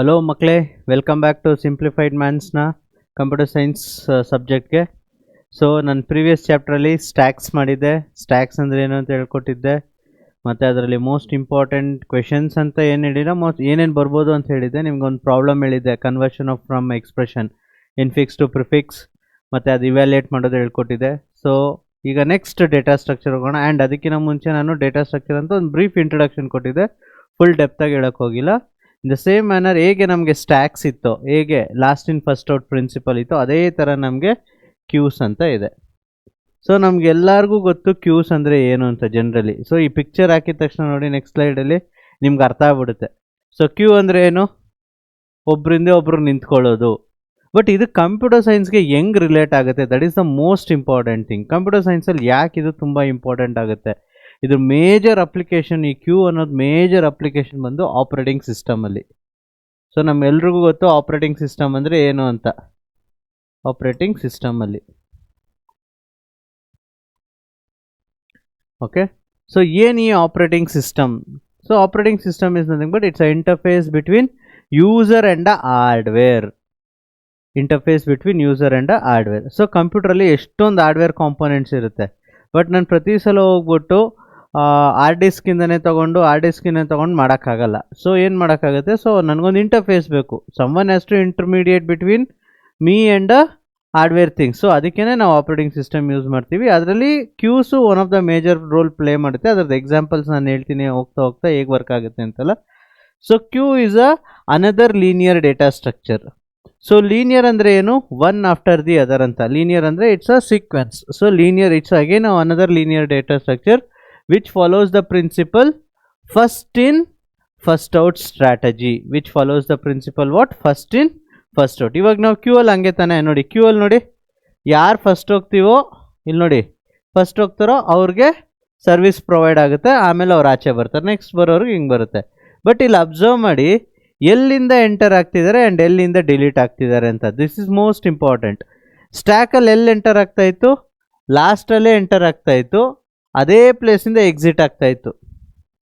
Hello ಮಕ್ಕಳೇ, welcome back to simplified ಮ್ಯಾನ್ಸ್ನ computer science ಸಬ್ಜೆಕ್ಟ್ಗೆ. ಸೊ ನಾನು ಪ್ರೀವಿಯಸ್ ಚಾಪ್ಟ್ರಲ್ಲಿ ಸ್ಟ್ಯಾಕ್ಸ್ ಮಾಡಿದ್ದೆ. ಸ್ಟ್ಯಾಕ್ಸ್ ಅಂದರೆ ಏನು ಅಂತ ಹೇಳ್ಕೊಟ್ಟಿದ್ದೆ. ಮತ್ತು ಅದರಲ್ಲಿ ಮೋಸ್ಟ್ ಇಂಪಾರ್ಟೆಂಟ್ ಕ್ವೆಶನ್ಸ್ ಅಂತ ಏನು ಹೇಳಿಲ್ಲ, ಏನೇನು ಬರ್ಬೋದು ಅಂತ ಹೇಳಿದ್ದೆ. ನಿಮ್ಗೊಂದು ಪ್ರಾಬ್ಲಮ್ ಹೇಳಿದ್ದೆ, conversion of from expression infix to prefix, ಮತ್ತು ಅದು ಇವ್ಯಾಲ್ಯೂಯೇಟ್ ಮಾಡೋದು ಹೇಳ್ಕೊಟ್ಟಿದ್ದೆ. ಸೊ ಈಗ ನೆಕ್ಸ್ಟ್ ಡೇಟಾ ಸ್ಟ್ರಕ್ಚರ್ ಹೋಗೋಣ. ಆ್ಯಂಡ್ ಅದಕ್ಕಿಂತ ಮುಂಚೆ ನಾನು ಡೇಟಾ ಸ್ಟ್ರಕ್ಚರ್ ಅಂತ ಒಂದು ಬ್ರೀಫ್ ಇಂಟ್ರೊಡಕ್ಷನ್ ಕೊಟ್ಟಿದ್ದೆ, ಫುಲ್ ಡೆಪ್ತಾಗಿ ಹೇಳೋಕ್ಕೆ ಹೋಗಿಲ್ಲ. ಇನ್ ದ ಸೇಮ್ ಮ್ಯಾನರ್ ಹೇಗೆ ನಮಗೆ ಸ್ಟ್ಯಾಕ್ಸ್ ಇತ್ತು, ಹೇಗೆ last in first out principle ಇತ್ತು, ಅದೇ ಥರ ನಮಗೆ ಕ್ಯೂಸ್ ಅಂತ ಇದೆ. ಸೊ ನಮಗೆಲ್ಲರಿಗೂ ಗೊತ್ತು ಕ್ಯೂಸ್ ಅಂದರೆ ಏನು ಅಂತ ಜನರಲಿ. ಸೊ ಈ ಪಿಕ್ಚರ್ ಹಾಕಿದ ತಕ್ಷಣ ನೋಡಿ, ನೆಕ್ಸ್ಟ್ ಸ್ಲೈಡಲ್ಲಿ ನಿಮ್ಗೆ ಅರ್ಥ ಆಗ್ಬಿಡುತ್ತೆ. ಸೊ ಕ್ಯೂ ಅಂದರೆ ಏನು? ಒಬ್ಬರಿಂದ ಒಬ್ಬರು ನಿಂತ್ಕೊಳ್ಳೋದು. ಬಟ್ ಇದು ಕಂಪ್ಯೂಟರ್ ಸೈನ್ಸ್ಗೆ ಹೆಂಗೆ ರಿಲೇಟ್ ಆಗುತ್ತೆ, that is the most important thing. Computer ಸೈನ್ಸಲ್ಲಿ ಯಾಕೆ ಇದು ತುಂಬ ಇಂಪಾರ್ಟೆಂಟ್ ಆಗುತ್ತೆ? ಇದು ಮೇಜರ್ ಅಪ್ಲಿಕೇಶನ್, ಈ ಕ್ಯೂ ಅನ್ನೋದು ಮೇಜರ್ ಅಪ್ಲಿಕೇಶನ್ ಬಂದು ಆಪ್ರೇಟಿಂಗ್ ಸಿಸ್ಟಮಲ್ಲಿ. ಸೊ ನಮ್ಮೆಲ್ರಿಗೂ ಗೊತ್ತು ಆಪ್ರೇಟಿಂಗ್ ಸಿಸ್ಟಮ್ ಅಂದರೆ ಏನು ಅಂತ. Operating ಸಿಸ್ಟಮಲ್ಲಿ okay. ಸೊ ಏನು ಈ operating system? So operating system is nothing but it's a interface between user and a hardware. Interface between user and a hardware. So ಕಂಪ್ಯೂಟ್ರಲ್ಲಿ ಎಷ್ಟೊಂದು ಹಾರ್ಡ್ವೇರ್ ಕಾಂಪೋನೆಂಟ್ಸ್ ಇರುತ್ತೆ. ಬಟ್ ನಾನು ಪ್ರತಿ ಸಲ ಹೋಗ್ಬಿಟ್ಟು ಹಾರ್ಡ್ ಡಿಸ್ಕಿಂದನೇ ತೊಗೊಂಡು ಮಾಡೋಕ್ಕಾಗಲ್ಲ. ಸೊ ಏನು ಮಾಡೋಕ್ಕಾಗುತ್ತೆ? ಸೊ ನನಗೊಂದು ಇಂಟರ್ಫೇಸ್ ಬೇಕು. Someone has to intermediate between me and a hardware things. So ಅದಕ್ಕೇ ನಾವು ಆಪ್ರೇಟಿಂಗ್ ಸಿಸ್ಟಮ್ ಯೂಸ್ ಮಾಡ್ತೀವಿ. ಅದರಲ್ಲಿ queues one of the major role play ಮಾಡುತ್ತೆ. ಅದರದ್ದು ಎಕ್ಸಾಂಪಲ್ಸ್ ನಾನು ಹೇಳ್ತೀನಿ ಹೋಗ್ತಾ ಹೇಗೆ ವರ್ಕ್ ಆಗುತ್ತೆ ಅಂತಲ್ಲ. So queue is another linear data structure. So linear ಅಂದರೆ ಏನು? ಒನ್ ಆಫ್ಟರ್ ದಿ ಅದರ್ ಅಂತ. ಲೀನಿಯರ್ ಅಂದರೆ it's a sequence. So linear it's again another linear data structure which follows the principle first in first out strategy. Which follows the principle what? First in first out. ಇವಾಗ ನಾವು Q ಅಲ್ಲಿ ಹಂಗೆ ತಾನೆ ನೋಡಿ. Q ಅಲ್ಲಿ ನೋಡಿ, ಯಾರು first ಹೋಗ್ತೀವೋ ಇಲ್ಲಿ ನೋಡಿ, ಫಸ್ಟ್ ಹೋಗ್ತಾರೋ ಅವ್ರಿಗೆ ಸರ್ವಿಸ್ ಪ್ರೊವೈಡ್ ಆಗುತ್ತೆ. ಆಮೇಲೆ ಅವ್ರು ಆಚೆ ಬರ್ತಾರೆ, ನೆಕ್ಸ್ಟ್ ಬರೋರಿಗೆ ಹಿಂಗೆ ಬರುತ್ತೆ. ಬಟ್ ಇಲ್ಲಿ ಅಬ್ಸರ್ವ್ ಮಾಡಿ, ಎಲ್ಲಿಂದ ಎಂಟರ್ ಆಗ್ತಿದ್ದಾರೆ ಆ್ಯಂಡ್ ಎಲ್ಲಿಂದ ಡಿಲೀಟ್ ಆಗ್ತಿದ್ದಾರೆ ಅಂತ. This is most important. ಸ್ಟ್ಯಾಕಲ್ಲಿ ಎಲ್ಲಿ ಎಂಟರ್ ಆಗ್ತಾ ಇತ್ತು? ಲಾಸ್ಟಲ್ಲೇ ಎಂಟರ್ ಆಗ್ತಾ ಇತ್ತು. ಅದೇ ಪ್ಲೇಸಿಂದ ಎಕ್ಸಿಟ್ ಆಗ್ತಾ ಇತ್ತು.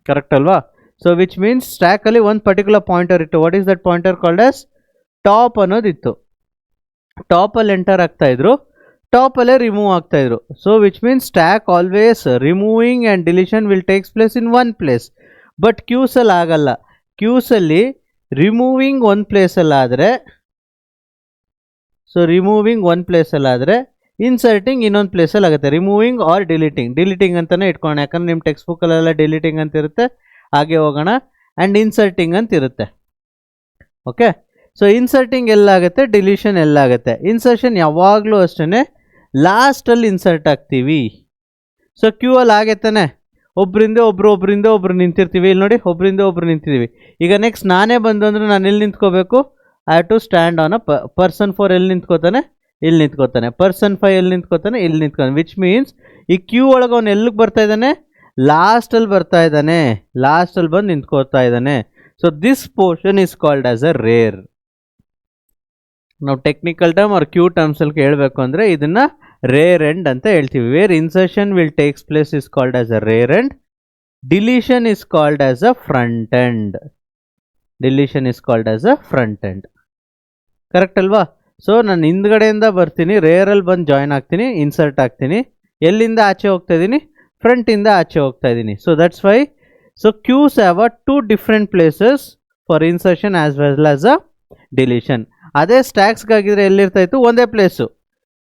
ಕರೆಕ್ಟ್ ಅಲ್ವಾ? ಸೊ ವಿಚ್ ಮೀನ್ಸ್ ಸ್ಟ್ಯಾಕಲ್ಲಿ ಒಂದು ಪರ್ಟಿಕ್ಯುಲರ್ ಪಾಯಿಂಟರ್ ಇತ್ತು. What is that pointer called as top ಅನ್ನೋದಿತ್ತು. ಟಾಪಲ್ಲಿ ಎಂಟರ್ ಆಗ್ತಾ ಇದ್ರು, ಟಾಪಲ್ಲೇ ರಿಮೂವ್ ಆಗ್ತಾ ಇದ್ರು. So which means stack always removing and deletion will takes place in one place. But ಕ್ಯೂಸಲ್ಲಿ ಆಗಲ್ಲ. ಕ್ಯೂಸಲ್ಲಿ ರಿಮೂವಿಂಗ್ ಒಂದು ಪ್ಲೇಸಲ್ಲಾದರೆ, ಸೊ ರಿಮೂವಿಂಗ್ ಒಂದು ಪ್ಲೇಸಲ್ಲಾದರೆ ಇನ್ಸರ್ಟಿಂಗ್ ಇನ್ನೊಂದು ಪ್ಲೇಸಲ್ಲಿ ಆಗುತ್ತೆ. ರಿಮೂವಿಂಗ್ ಆರ್ ಡಿಲೀಟಿಂಗ್ ಅಂತಲೇ ಇಟ್ಕೊಳ್ಳೋಣ, ಯಾಕಂದರೆ ನಿಮ್ಮ ಟೆಕ್ಸ್ಟ್ ಬುಕ್ಕಲ್ಲೆಲ್ಲ ಡಿಲೀಟಿಂಗ್ ಅಂತ ಇರುತ್ತೆ. ಹಾಗೆ ಹೋಗೋಣ. ಆ್ಯಂಡ್ ಇನ್ಸರ್ಟಿಂಗ್ ಅಂತ ಇರುತ್ತೆ. ಓಕೆ. ಸೊ ಇನ್ಸರ್ಟಿಂಗ್ ಎಲ್ಲಾಗುತ್ತೆ, ಡಿಲೀಷನ್ ಎಲ್ಲಾಗುತ್ತೆ. ಇನ್ಸರ್ಷನ್ ಯಾವಾಗಲೂ ಅಷ್ಟೇ ಲಾಸ್ಟಲ್ಲಿ ಇನ್ಸರ್ಟ್ ಆಗ್ತೀವಿ. ಸೊ ಕ್ಯೂ ಅಲ್ಲಿ ಆಗೈತಾನೆ, ಒಬ್ಬರಿಂದ ಒಬ್ರು ನಿಂತಿರ್ತೀವಿ. ಇಲ್ಲಿ ನೋಡಿ, ಒಬ್ಬರಿಂದ ಒಬ್ರು ನಿಂತಿದ್ದೀವಿ. ಈಗ ನೆಕ್ಸ್ಟ್ ನಾನೇ ಬಂದು ಅಂದರೆ ನಾನು ಎಲ್ಲಿ ನಿಂತ್ಕೋಬೇಕು? I have to stand on a person 4 ಎಲ್ಲಿ ನಿಂತ್ಕೋತಾನೆ? ಇಲ್ಲಿ ನಿಂತ್ಕೋತಾನೆ. ಪರ್ಸನ್ 5 ಎಲ್ಲಿ ನಿಂತ್ಕೋತಾನೆ? ಇಲ್ಲಿ ನಿಂತ್ಕೋತಾನೆ. ವಿಚ್ ಮೀನ್ಸ್ ಈ ಕ್ಯೂ ಒಳಗೆ ಅವನು ಎಲ್ಲಿಗೆ ಬರ್ತಾ ಇದ್ದಾನೆ? ಲಾಸ್ಟಲ್ಲಿ ಬರ್ತಾ ಇದ್ದಾನೆ. ಲಾಸ್ಟಲ್ಲಿ ಬಂದು ನಿಂತ್ಕೋತಾ ಇದ್ದಾನೆ. So this portion is called as a rear. ನಾವು ಟೆಕ್ನಿಕಲ್ ಟರ್ಮ್ ಆರ್ ಕ್ಯೂ ಟರ್ಮ್ಸಲ್ಲಿ ಹೇಳ್ಬೇಕು ಅಂದರೆ ಇದನ್ನು ರೇರ್ ಎಂಡ್ ಅಂತ ಹೇಳ್ತೀವಿ. Where insertion will takes place is called as a rear end. Deletion is called as a front end. Correct ಅಲ್ವಾ? So ನಾನು ಹಿಂದ್ಗಡೆಯಿಂದ ಬರ್ತೀನಿ, ರೇರಲ್ಲಿ ಬಂದು ಜಾಯ್ನ್ ಆಗ್ತೀನಿ, ಇನ್ಸರ್ಟ್ ಆಗ್ತೀನಿ. ಎಲ್ಲಿಂದ ಆಚೆ ಹೋಗ್ತಾ ಇದ್ದೀನಿ? ಫ್ರಂಟಿಂದ ಆಚೆ ಹೋಗ್ತಾ ಇದ್ದೀನಿ. So that's why so queues have a 2 different places for insertion as well as a deletion. ಅದೇ ಸ್ಟ್ಯಾಕ್ಸ್ಗಾಗಿದ್ರೆ ಎಲ್ಲಿರ್ತಾಯಿತ್ತು? ಒಂದೇ ಪ್ಲೇಸು.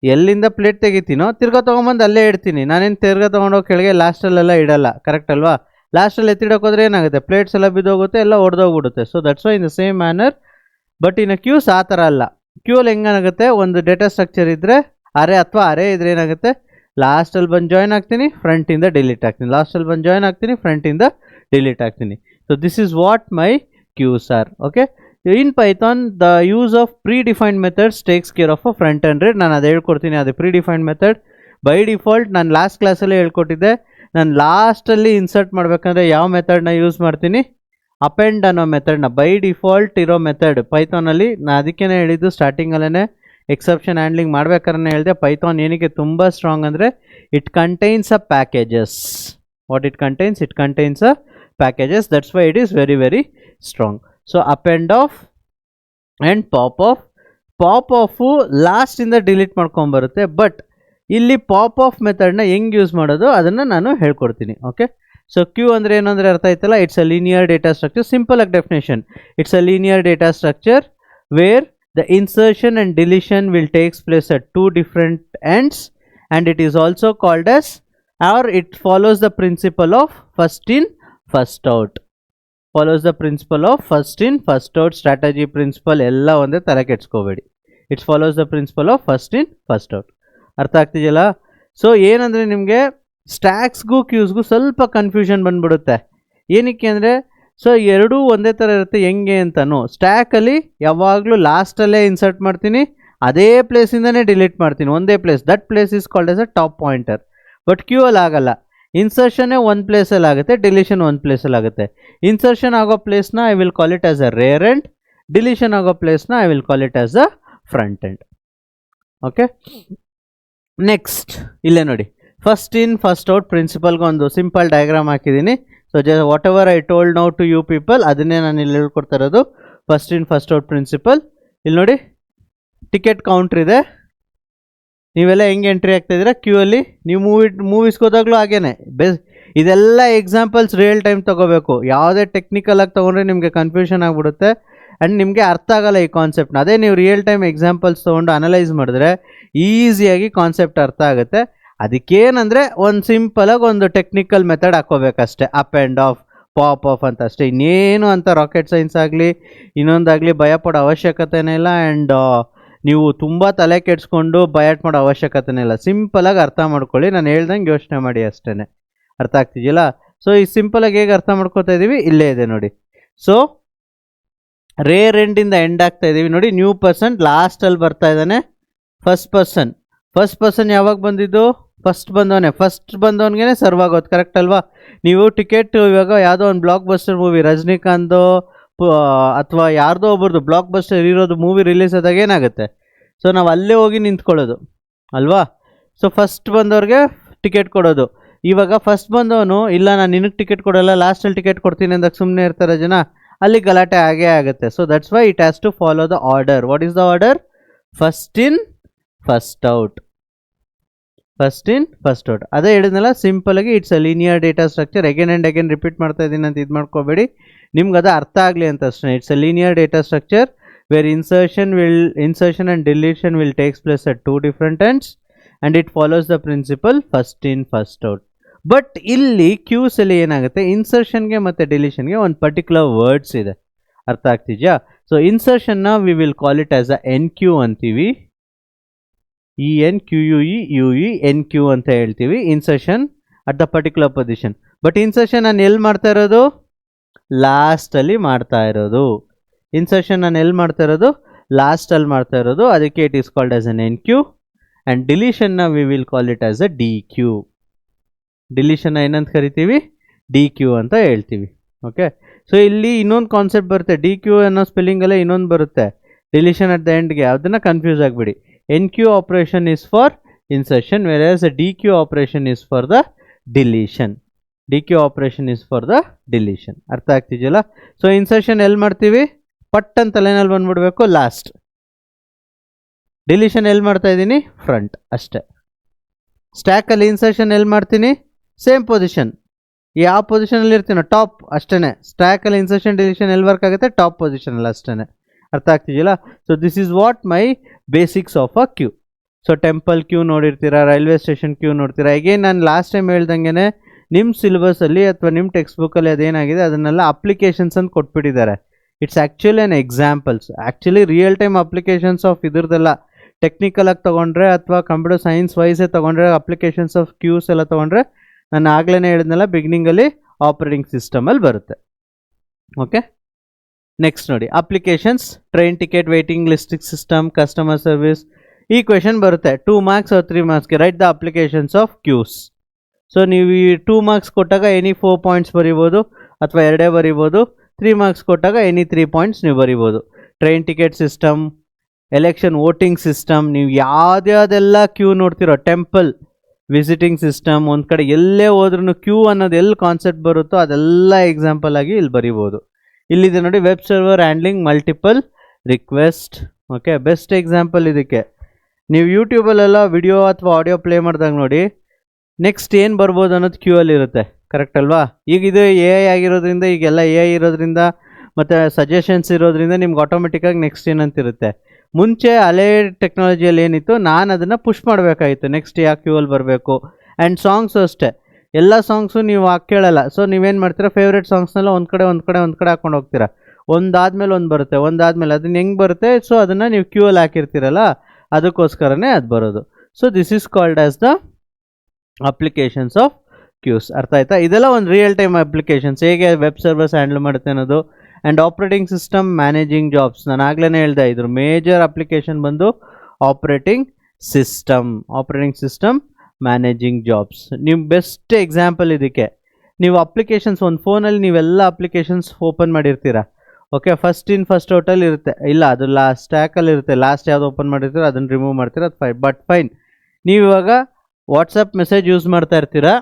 ಎಲ್ಲಿಂದ ಪ್ಲೇಟ್ ತೆಗಿತೀನೋ ತಿರ್ಗಾ ತೊಗೊಂಬಂದು ಅಲ್ಲೇ ಇಡ್ತೀನಿ. ನಾನೇನು ತಿರ್ಗಾ ತೊಗೊಂಡೋಗಿ ಕೆಳಗೆ ಲಾಸ್ಟಲ್ಲೆಲ್ಲ ಇಡಲ್ಲ. ಕರೆಕ್ಟ್ ಅಲ್ವಾ? ಲಾಸ್ಟಲ್ಲಿ ಎತ್ತಿಡೋಕೋದ್ರೆ ಏನಾಗುತ್ತೆ? ಪ್ಲೇಟ್ಸ್ ಎಲ್ಲ ಬಿದ್ದೋಗುತ್ತೆ, ಎಲ್ಲ ಒಡೆದೋಗ್ಬಿಡುತ್ತೆ. So that's why in the same manner. But ಇನ್ನು ಕ್ಯೂಸ್ ಆ ಥರ ಅಲ್ಲ. ಕ್ಯೂ ಅಲ್ಲಿ ಹೆಂಗಾಗುತ್ತೆ? ಒಂದು ಡೇಟಾ ಸ್ಟ್ರಕ್ಚರ್ ಇದ್ದರೆ, ಅರೆ ಇದ್ರೆ ಏನಾಗುತ್ತೆ? ಲಾಸ್ಟಲ್ಲಿ ಬಂದು ಜಾಯ್ನ್ ಆಗ್ತೀನಿ, ಫ್ರಂಟಿಂದ ಡಿಲೀಟ್ ಆಗ್ತೀನಿ. ಲಾಸ್ಟಲ್ಲಿ ಬಂದು ಜಾಯ್ನ್ ಆಗ್ತೀನಿ, ಫ್ರಂಟಿಂದ ಡಿಲೀಟ್ ಆಗ್ತೀನಿ. So this is what my queues are. Okay. In Python the use of predefined methods takes care of a front end rear. ನಾನು ಅದು ಹೇಳ್ಕೊಡ್ತೀನಿ. ಅದು ಪ್ರೀಡಿಫೈನ್ಡ್ ಮೆಥಡ್ ಬೈ ಡಿಫಾಲ್ಟ್ ನಾನು ಲಾಸ್ಟ್ ಕ್ಲಾಸಲ್ಲೇ ಹೇಳ್ಕೊಟ್ಟಿದ್ದೆ. ನಾನು ಲಾಸ್ಟಲ್ಲಿ ಇನ್ಸರ್ಟ್ ಮಾಡಬೇಕಂದ್ರೆ ಯಾವ ಮೆಥಡ್ನ ಯೂಸ್ ಮಾಡ್ತೀನಿ? ಅಪೆಂಡ್ ಅನ್ನೋ ಮೆಥಡ್ನ. ಬೈ ಡಿಫಾಲ್ಟ್ ಇರೋ ಮೆಥಡ್ ಪೈಥಾನಲ್ಲಿ. ನಾನು ಅದಕ್ಕೇ ಹೇಳಿದ್ದು ಸ್ಟಾರ್ಟಿಂಗಲ್ಲೇ ಎಕ್ಸೆಪ್ಷನ್ ಹ್ಯಾಂಡ್ಲಿಂಗ್ ಮಾಡ್ಬೇಕಾದ್ರೆ ಹೇಳಿದೆ. ಪೈಥಾನ್ ಏನಕ್ಕೆ ತುಂಬ ಸ್ಟ್ರಾಂಗ್ ಅಂದರೆ it contains a packages. What it contains? A packages. That's why it is very very strong. So append of and pop of ಲಾಸ್ಟಿಂದ ಡಿಲೀಟ್ ಮಾಡ್ಕೊಂಬರುತ್ತೆ. ಬಟ್ ಇಲ್ಲಿ ಪಾಪ್ ಆಫ್ ಮೆಥಡ್ನ ಹೆಂಗೆ ಯೂಸ್ ಮಾಡೋದು ಅದನ್ನು ನಾನು ಹೇಳ್ಕೊಡ್ತೀನಿ. ಓಕೆ, ಸೊ ಕ್ಯೂ ಅಂದರೆ ಏನು ಅಂದರೆ ಅರ್ಥ ಆಯ್ತಲ್ಲ. It's a linear data structure. Simple ಆಗಿ definition, it's a linear data structure where the insertion and deletion will takes place at two different ends and it is also called as, or it follows the principle of first in first out. Follows the principle of first in first out strategy principle. ಎಲ್ಲ ಒಂದೇ ತಲೆ ಕೆಡ್ಸ್ಕೋಬೇಡಿ. It follows the principle of first in first out. ಅರ್ಥ ಆಗ್ತಿದೆಯಲ್ಲ? So ಏನಂದರೆ ನಿಮಗೆ ಸ್ಟ್ಯಾಕ್ಸ್ಗೂ ಕ್ಯೂಸ್ಗೂ ಸ್ವಲ್ಪ confusion ಬಂದ್ಬಿಡುತ್ತೆ. ಏನಕ್ಕೆ ಅಂದರೆ ಸೊ ಎರಡೂ ಒಂದೇ ಥರ ಇರುತ್ತೆ. ಹೆಂಗೆ ಅಂತನೂ ಸ್ಟ್ಯಾಕಲ್ಲಿ ಯಾವಾಗಲೂ ಲಾಸ್ಟಲ್ಲೇ ಇನ್ಸರ್ಟ್ ಮಾಡ್ತೀನಿ, ಅದೇ ಪ್ಲೇಸಿಂದನೇ ಡಿಲೀಟ್ ಮಾಡ್ತೀನಿ, ಒಂದೇ place. That place is called as a top pointer. But queue ಅಲ್ಲಿ ಆಗಲ್ಲ. ಇನ್ಸರ್ಷನ್ನೇ ಒಂದು ಪ್ಲೇಸಲ್ಲಿ ಆಗುತ್ತೆ, ಡಿಲೀಷನ್ ಒಂದು ಪ್ಲೇಸಲ್ಲಿ ಆಗುತ್ತೆ. ಇನ್ಸರ್ಷನ್ ಆಗೋ ಪ್ಲೇಸ್ನ I will call it as a rear end, deletion ಆಗೋ ಪ್ಲೇಸ್ನ I will call it as a front end. Okay, next ಇಲ್ಲೇ ನೋಡಿ, ಫಸ್ಟ್ ಇನ್ ಫಸ್ಟ್ ಔಟ್ ಪ್ರಿನ್ಸಿಪಲ್ಗೆ ಒಂದು ಸಿಂಪಲ್ ಡಯಾಗ್ರಾಮ್ ಹಾಕಿದ್ದೀನಿ. So whatever I told now to you people ಅದನ್ನೇ ನಾನು ಇಲ್ಲಿ ಹೇಳ್ಕೊಡ್ತಾ ಇರೋದು. First in first out principle. ಇಲ್ಲಿ ನೋಡಿ, ಟಿಕೆಟ್ ಕೌಂಟ್ರ್ ಇದೆ. ನೀವೆಲ್ಲ ಹೆಂಗೆ ಎಂಟ್ರಿ ಆಗ್ತಾಯಿದ್ದೀರಾ ಕ್ಯೂ ಅಲ್ಲಿ. ನೀವು ಮೂವೀಸ್ಗೆ ಹೋದಾಗಲೂ ಹಾಗೇನೆ. ಇದೆಲ್ಲ ಎಕ್ಸಾಂಪಲ್ಸ್ ರಿಯಲ್ ಟೈಮ್ ತೊಗೋಬೇಕು. ಯಾವುದೇ ಟೆಕ್ನಿಕಲ್ ಆಗಿ ತೊಗೊಂಡ್ರೆ ನಿಮಗೆ ಕನ್ಫ್ಯೂಷನ್ ಆಗಿಬಿಡುತ್ತೆ ಆ್ಯಂಡ್ ನಿಮಗೆ ಅರ್ಥ ಆಗೋಲ್ಲ ಈ ಕಾನ್ಸೆಪ್ಟ್ನ. ಅದೇ ನೀವು ರಿಯಲ್ ಟೈಮ್ ಎಕ್ಸಾಂಪಲ್ಸ್ ತೊಗೊಂಡು ಅನಲೈಸ್ ಮಾಡಿದ್ರೆ ಈಸಿಯಾಗಿ ಕಾನ್ಸೆಪ್ಟ್ ಅರ್ಥ ಆಗುತ್ತೆ. ಅದಕ್ಕೇನಂದರೆ ಒಂದು ಸಿಂಪಲಾಗಿ ಒಂದು ಟೆಕ್ನಿಕಲ್ ಮೆಥಡ್ ಹಾಕೋಬೇಕಷ್ಟೆ, append of, pop of ಅಂತ ಅಷ್ಟೇ. ಇನ್ನೇನು ಅಂತ ರಾಕೆಟ್ ಸೈನ್ಸ್ ಆಗಲಿ ಇನ್ನೊಂದಾಗಲಿ ಭಯಪಡೋ ಅವಶ್ಯಕತೆನೇ ಇಲ್ಲ. ಆ್ಯಂಡ್ ನೀವು ತುಂಬ ತಲೆ ಕೆಡಿಸ್ಕೊಂಡು ಬಯಾಟ್ ಮಾಡೋ ಅವಶ್ಯಕತೆನೇ ಇಲ್ಲ. ಸಿಂಪಲಾಗಿ ಅರ್ಥ ಮಾಡ್ಕೊಳ್ಳಿ, ನಾನು ಹೇಳ್ದಂಗೆ ಯೋಚನೆ ಮಾಡಿ ಅಷ್ಟೇ. ಅರ್ಥ ಆಗ್ತಿದೆಯಲ್ಲ? ಸೊ ಈ ಸಿಂಪಲಾಗಿ ಹೇಗೆ ಅರ್ಥ ಮಾಡ್ಕೋತಾ ಇದ್ದೀವಿ ಇಲ್ಲೇ ಇದೆ ನೋಡಿ. ಸೊ ರೇರ್ ಎಂಡಿಂದ ಎಂಡ್ ಆಗ್ತಾ ಇದ್ದೀವಿ ನೋಡಿ. ನ್ಯೂ ಪರ್ಸನ್ ಲಾಸ್ಟಲ್ಲಿ ಬರ್ತಾ ಇದ್ದಾನೆ. ಫಸ್ಟ್ ಪರ್ಸನ್ ಯಾವಾಗ ಬಂದಿದ್ದು? ಫಸ್ಟ್ ಬಂದವನಿಗೆ ಸರ್ವ್ ಆಗೋದು. ಕರೆಕ್ಟ್ ಅಲ್ವಾ? ನೀವು ಟಿಕೆಟ್ ಇವಾಗ ಯಾವುದೋ ಒಂದು ಬ್ಲಾಕ್ ಬಸ್ಟರ್ ಮೂವಿ, ರಜನಿಕಾಂತ್ ಅಥವಾ ಯಾರ್ದೋ ಒಬ್ಬರದು ಬ್ಲಾಕ್ ಬಸ್ಟರ್ ಇರೋದು ಮೂವಿ ರಿಲೀಸ್ ಆದಾಗ ಏನಾಗುತ್ತೆ? ಸೊ ನಾವು ಅಲ್ಲೇ ಹೋಗಿ ನಿಂತ್ಕೊಳ್ಳೋದು ಅಲ್ವಾ? ಸೊ ಫಸ್ಟ್ ಬಂದವ್ರಿಗೆ ಟಿಕೆಟ್ ಕೊಡೋದು. ಇವಾಗ ಫಸ್ಟ್ ಬಂದವನು ಇಲ್ಲ ನಾನು ನಿನಗೆ ಟಿಕೆಟ್ ಕೊಡೋಲ್ಲ, ಲಾಸ್ಟಲ್ಲಿ ಟಿಕೆಟ್ ಕೊಡ್ತೀನಿ ಅಂದಾಗ ಸುಮ್ಮನೆ ಇರ್ತಾರೆ ಜನ, ಅಲ್ಲಿ ಗಲಾಟೆ ಆಗೇ ಆಗುತ್ತೆ. So that's why it has to follow the order. What is the order? First in first out. First in first out. ಅದೇ ಹೇಳಿದ್ನಲ್ಲ, ಸಿಂಪಲಾಗಿ it's a linear data structure. Again and again repeat ಮಾಡ್ತಾ ಇದ್ದೀನಿ ಅಂತ ಇದು ಮಾಡ್ಕೋಬೇಡಿ, ನಿಮ್ಗೆ ಅದು ಅರ್ಥ ಆಗಲಿ ಅಂತ ಅಷ್ಟೇ. It's a linear data structure where insertion and deletion will takes place at two different ends and it follows the principle first in first out. But ಇಲ್ಲಿ ಕ್ಯೂಸಲ್ಲಿ ಏನಾಗುತ್ತೆ, ಇನ್ಸರ್ಷನ್ಗೆ ಮತ್ತು ಡಿಲೀಷನ್ಗೆ ಒಂದು ಪರ್ಟಿಕ್ಯುಲರ್ ವರ್ಡ್ಸ್ ಇದೆ. ಅರ್ಥ ಆಗ್ತಿದ್ಯಾ? ಸೊ ಇನ್ಸರ್ಷನ್ನ we will call it as a enqueue ಅಂತೀವಿ. ENQUE NQ ಅಂತ ಹೇಳ್ತೀವಿ. Insertion at the particular position. But insertion ನಾನು ಎಲ್ಲಿ ಮಾಡ್ತಾ ಇರೋದು? ಲಾಸ್ಟಲ್ಲಿ ಮಾಡ್ತಾ ಇರೋದು. ಇನ್ಸರ್ಷನ್ ನಾನು ಎಲ್ಲಿ ಮಾಡ್ತಾ ಇರೋದು? ಲಾಸ್ಟಲ್ಲಿ ಮಾಡ್ತಾ ಇರೋದು. ಅದಕ್ಕೆ it is called as an NQ. And ಡಿಲೀಷನ್ನ we will call it as a DQ. ಡಿಲೀಷನ್ನ ಏನಂತ ಕರಿತೀವಿ? DQ ಅಂತ ಹೇಳ್ತೀವಿ. ಓಕೆ, ಸೊ ಇಲ್ಲಿ ಇನ್ನೊಂದು ಕಾನ್ಸೆಪ್ಟ್ ಬರುತ್ತೆ. DQ ಅನ್ನೋ ಸ್ಪೆಲ್ಲಿಂಗಲ್ಲೇ ಇನ್ನೊಂದು ಬರುತ್ತೆ, ಡಿಲೀಷನ್ ಅಟ್ ದ ಎಂಡ್ಗೆ. ಅದನ್ನು ಕನ್ಫ್ಯೂಸ್ ಆಗಿಬಿಡಿ. NQ operation is for insertion, whereas the DQ operation is for the deletion. DQ operation is for the deletion. ಅರ್ಥ ಆಗ್ತಿದೆಯಲ್ಲ? ಸೊ ಇನ್ಸರ್ಷನ್ ಎಲ್ಲಿ ಮಾಡ್ತೀವಿ? ಪಟ್ ಅಂತ ಲೈನಲ್ಲಿ ಬಂದ್ಬಿಡ್ಬೇಕು, ಲಾಸ್ಟ್. ಡಿಲೀಷನ್ ಎಲ್ಲಿ ಮಾಡ್ತಾ ಇದ್ದೀನಿ? ಫ್ರಂಟ್ ಅಷ್ಟೇ. ಸ್ಟ್ಯಾಕಲ್ಲಿ ಇನ್ಸರ್ಷನ್ ಎಲ್ಲಿ ಮಾಡ್ತೀನಿ? Same position. ಯಾವ ಪೊಸಿಷನಲ್ಲಿ ಇರ್ತೀನೋ ಟಾಪ್ ಅಷ್ಟೇ. ಸ್ಟ್ಯಾಕಲ್ಲಿ ಇನ್ಸರ್ಷನ್ ಡಿಲೀಷನ್ ಎಲ್ಲಿ ವರ್ಕ್ ಆಗುತ್ತೆ? ಟಾಪ್ ಪೊಸಿಷನಲ್ಲಿ ಅಷ್ಟೇ. ಅರ್ಥ ಆಗ್ತಿದೆಯಲ್ಲ? So this is what my basics of a queue. So temple queue ನೋಡಿರ್ತೀರಾ, ರೈಲ್ವೆ ಸ್ಟೇಷನ್ ಕ್ಯೂ ನೋಡ್ತೀರಾ. ಈಗೇನು ನಾನು ಲಾಸ್ಟ್ ಟೈಮ್ ಹೇಳ್ದಂಗೆ ನಿಮ್ಮ ಸಿಲೆಬಸಲ್ಲಿ ಅಥವಾ ನಿಮ್ಮ ಟೆಕ್ಸ್ಟ್ ಬುಕ್ಕಲ್ಲಿ ಅದೇನಾಗಿದೆ ಅದನ್ನೆಲ್ಲ ಅಪ್ಲಿಕೇಶನ್ಸ್ ಅಂತ ಕೊಟ್ಬಿಟ್ಟಿದ್ದಾರೆ. It's actually on examples. Actually real time applications of ಇದ್ರದ್ದೆಲ್ಲ ಟೆಕ್ನಿಕಲ್ ಆಗಿ ತೊಗೊಂಡ್ರೆ ಅಥವಾ ಕಂಪ್ಯೂಟರ್ ಸೈನ್ಸ್ ವೈಸೇ ತೊಗೊಂಡ್ರೆ ಅಪ್ಲಿಕೇಶನ್ಸ್ ಆಫ್ ಕ್ಯೂಸ್ ಎಲ್ಲ ತೊಗೊಂಡ್ರೆ ನಾನು ಆಗಲೇ ಹೇಳಿದ್ನಲ್ಲ ಬಿಗಿನಿಂಗಲ್ಲಿ ಆಪರೇಟಿಂಗ್ ಸಿಸ್ಟಮಲ್ಲಿ ಬರುತ್ತೆ. ಓಕೆ, ನೆಕ್ಸ್ಟ್ ನೋಡಿ, applications, train ticket, waiting listing system, customer service. ಈ ಕ್ವೆಶನ್ ಬರುತ್ತೆ 2 marks or 3 marksಗೆ. Right the applications of queues. So ನೀವು ಈ 2 marks ಕೊಟ್ಟಾಗ ಎನಿ 4 points ಬರಿಬೋದು ಅಥವಾ 2 ಬರಿಬೋದು. 3 marks ಕೊಟ್ಟಾಗ ಎನಿ 3 points ನೀವು ಬರಿಬೋದು. Train ticket system, election voting system, ನೀವು ಯಾವುದ್ಯಾವುದೆಲ್ಲ ಕ್ಯೂ ನೋಡ್ತಿರೋ, ಟೆಂಪಲ್ ವಿಸಿಟಿಂಗ್ ಸಿಸ್ಟಮ್, ಒಂದು ಕಡೆ ಎಲ್ಲೇ ಹೋದ್ರೂ ಕ್ಯೂ ಅನ್ನೋದು ಎಲ್ಲಿ ಕಾನ್ಸೆಪ್ಟ್ ಬರುತ್ತೋ ಅದೆಲ್ಲ ಎಕ್ಸಾಂಪಲ್ ಆಗಿ ಇಲ್ಲಿ ಬರಿಬೋದು. ಇಲ್ಲಿದೆ ನೋಡಿ, web server handling multiple request. Okay, best example ಇದಕ್ಕೆ ನೀವು ಯೂಟ್ಯೂಬಲ್ಲೆಲ್ಲ ವಿಡಿಯೋ ಅಥವಾ ಆಡಿಯೋ ಪ್ಲೇ ಮಾಡಿದಾಗ ನೋಡಿ, ನೆಕ್ಸ್ಟ್ ಏನು ಬರ್ಬೋದು ಅನ್ನೋದು ಕ್ಯೂ ಅಲ್ಲಿ ಇರುತ್ತೆ. ಕರೆಕ್ಟ್ ಅಲ್ವಾ? ಈಗ ಇದು ಎ ಐ ಆಗಿರೋದ್ರಿಂದ, ಈಗೆಲ್ಲ ಎ ಐ ಇರೋದ್ರಿಂದ ಮತ್ತು ಸಜೆಷನ್ಸ್ ಇರೋದ್ರಿಂದ ನಿಮ್ಗೆ ಆಟೋಮೆಟಿಕ್ಕಾಗಿ ನೆಕ್ಸ್ಟ್ ಏನಂತಿರುತ್ತೆ. ಮುಂಚೆ ಹಳೆ ಟೆಕ್ನಾಲಜಿಯಲ್ಲಿ ಏನಿತ್ತು, ನಾನು ಅದನ್ನು ಪುಷ್ ಮಾಡಬೇಕಾಗಿತ್ತು, ನೆಕ್ಸ್ಟ್ ಯಾಕೆ ಕ್ಯೂ ಅಲ್ಲಿ ಬರಬೇಕು. ಆ್ಯಂಡ್ ಸಾಂಗ್ಸು ಅಷ್ಟೇ, ಎಲ್ಲ ಸಾಂಗ್ಸು ನೀವು ಕೇಳಲ್ಲ. ಸೊ ನೀವೇನು ಮಾಡ್ತೀರಾ, ಫೇವ್ರೇಟ್ ಸಾಂಗ್ಸ್ನೆಲ್ಲ ಒಂದು ಕಡೆ ಹಾಕೊಂಡು ಹೋಗ್ತೀರಾ. ಒಂದಾದ್ಮೇಲೆ ಒಂದು ಬರುತ್ತೆ, ಒಂದಾದ್ಮೇಲೆ ಅದನ್ನ ಹೆಂಗೆ ಬರುತ್ತೆ. ಸೊ ಅದನ್ನು ನೀವು ಕ್ಯೂ ಅಲ್ಲಿ ಹಾಕಿರ್ತೀರಲ್ಲ, ಅದಕ್ಕೋಸ್ಕರನೇ ಅದು ಬರೋದು. So this is called as the applications of queues. ಅರ್ಥ ಆಯ್ತಾ? ಇದೆಲ್ಲ ಒಂದು ರಿಯಲ್ ಟೈಮ್ ಅಪ್ಲಿಕೇಶನ್ಸ್, ಹೇಗೆ ವೆಬ್ ಸರ್ವರ್ಸ್ ಹ್ಯಾಂಡಲ್ ಮಾಡುತ್ತೆ ಅನ್ನೋದು. And operating system managing jobs, ನಾನು ಆಗ್ಲೇ ಹೇಳಿದೆ, ಇದ್ರ ಮೇಜರ್ ಅಪ್ಲಿಕೇಶನ್ ಬಂದು ಆಪ್ರೇಟಿಂಗ್ ಸಿಸ್ಟಮ್ ಮ್ಯಾನೇಜಿಂಗ್ ಜಾಬ್ಸ್. ನೀವು ಬೆಸ್ಟ್ ಎಕ್ಸಾಂಪಲ್ ಇದಕ್ಕೆ, ನೀವು ಅಪ್ಲಿಕೇಶನ್ಸ್ ಒಂದು ಫೋನಲ್ಲಿ ನೀವೆಲ್ಲ ಅಪ್ಲಿಕೇಶನ್ಸ್ ಓಪನ್ ಮಾಡಿರ್ತೀರ. ಓಕೆ, ಫಸ್ಟ್ ಇನ್ ಫಸ್ಟ್ ಔಟಲ್ಲಿ ಇರುತ್ತೆ, ಇಲ್ಲ ಅದು ಸ್ಟ್ಯಾಕಲ್ಲಿ ಇರುತ್ತೆ. ಲಾಸ್ಟ್ ಯಾವ್ದು ಓಪನ್ ಮಾಡಿರ್ತೀರೋ ಅದನ್ನು ರಿಮೂವ್ ಮಾಡ್ತೀರಾ, ಅದು ಫೈನ್. ಬಟ್ ಫೈನ್, ನೀವು ಇವಾಗ ವಾಟ್ಸಪ್ ಮೆಸೇಜ್ ಯೂಸ್ ಮಾಡ್ತಾ ಇರ್ತೀರಾ,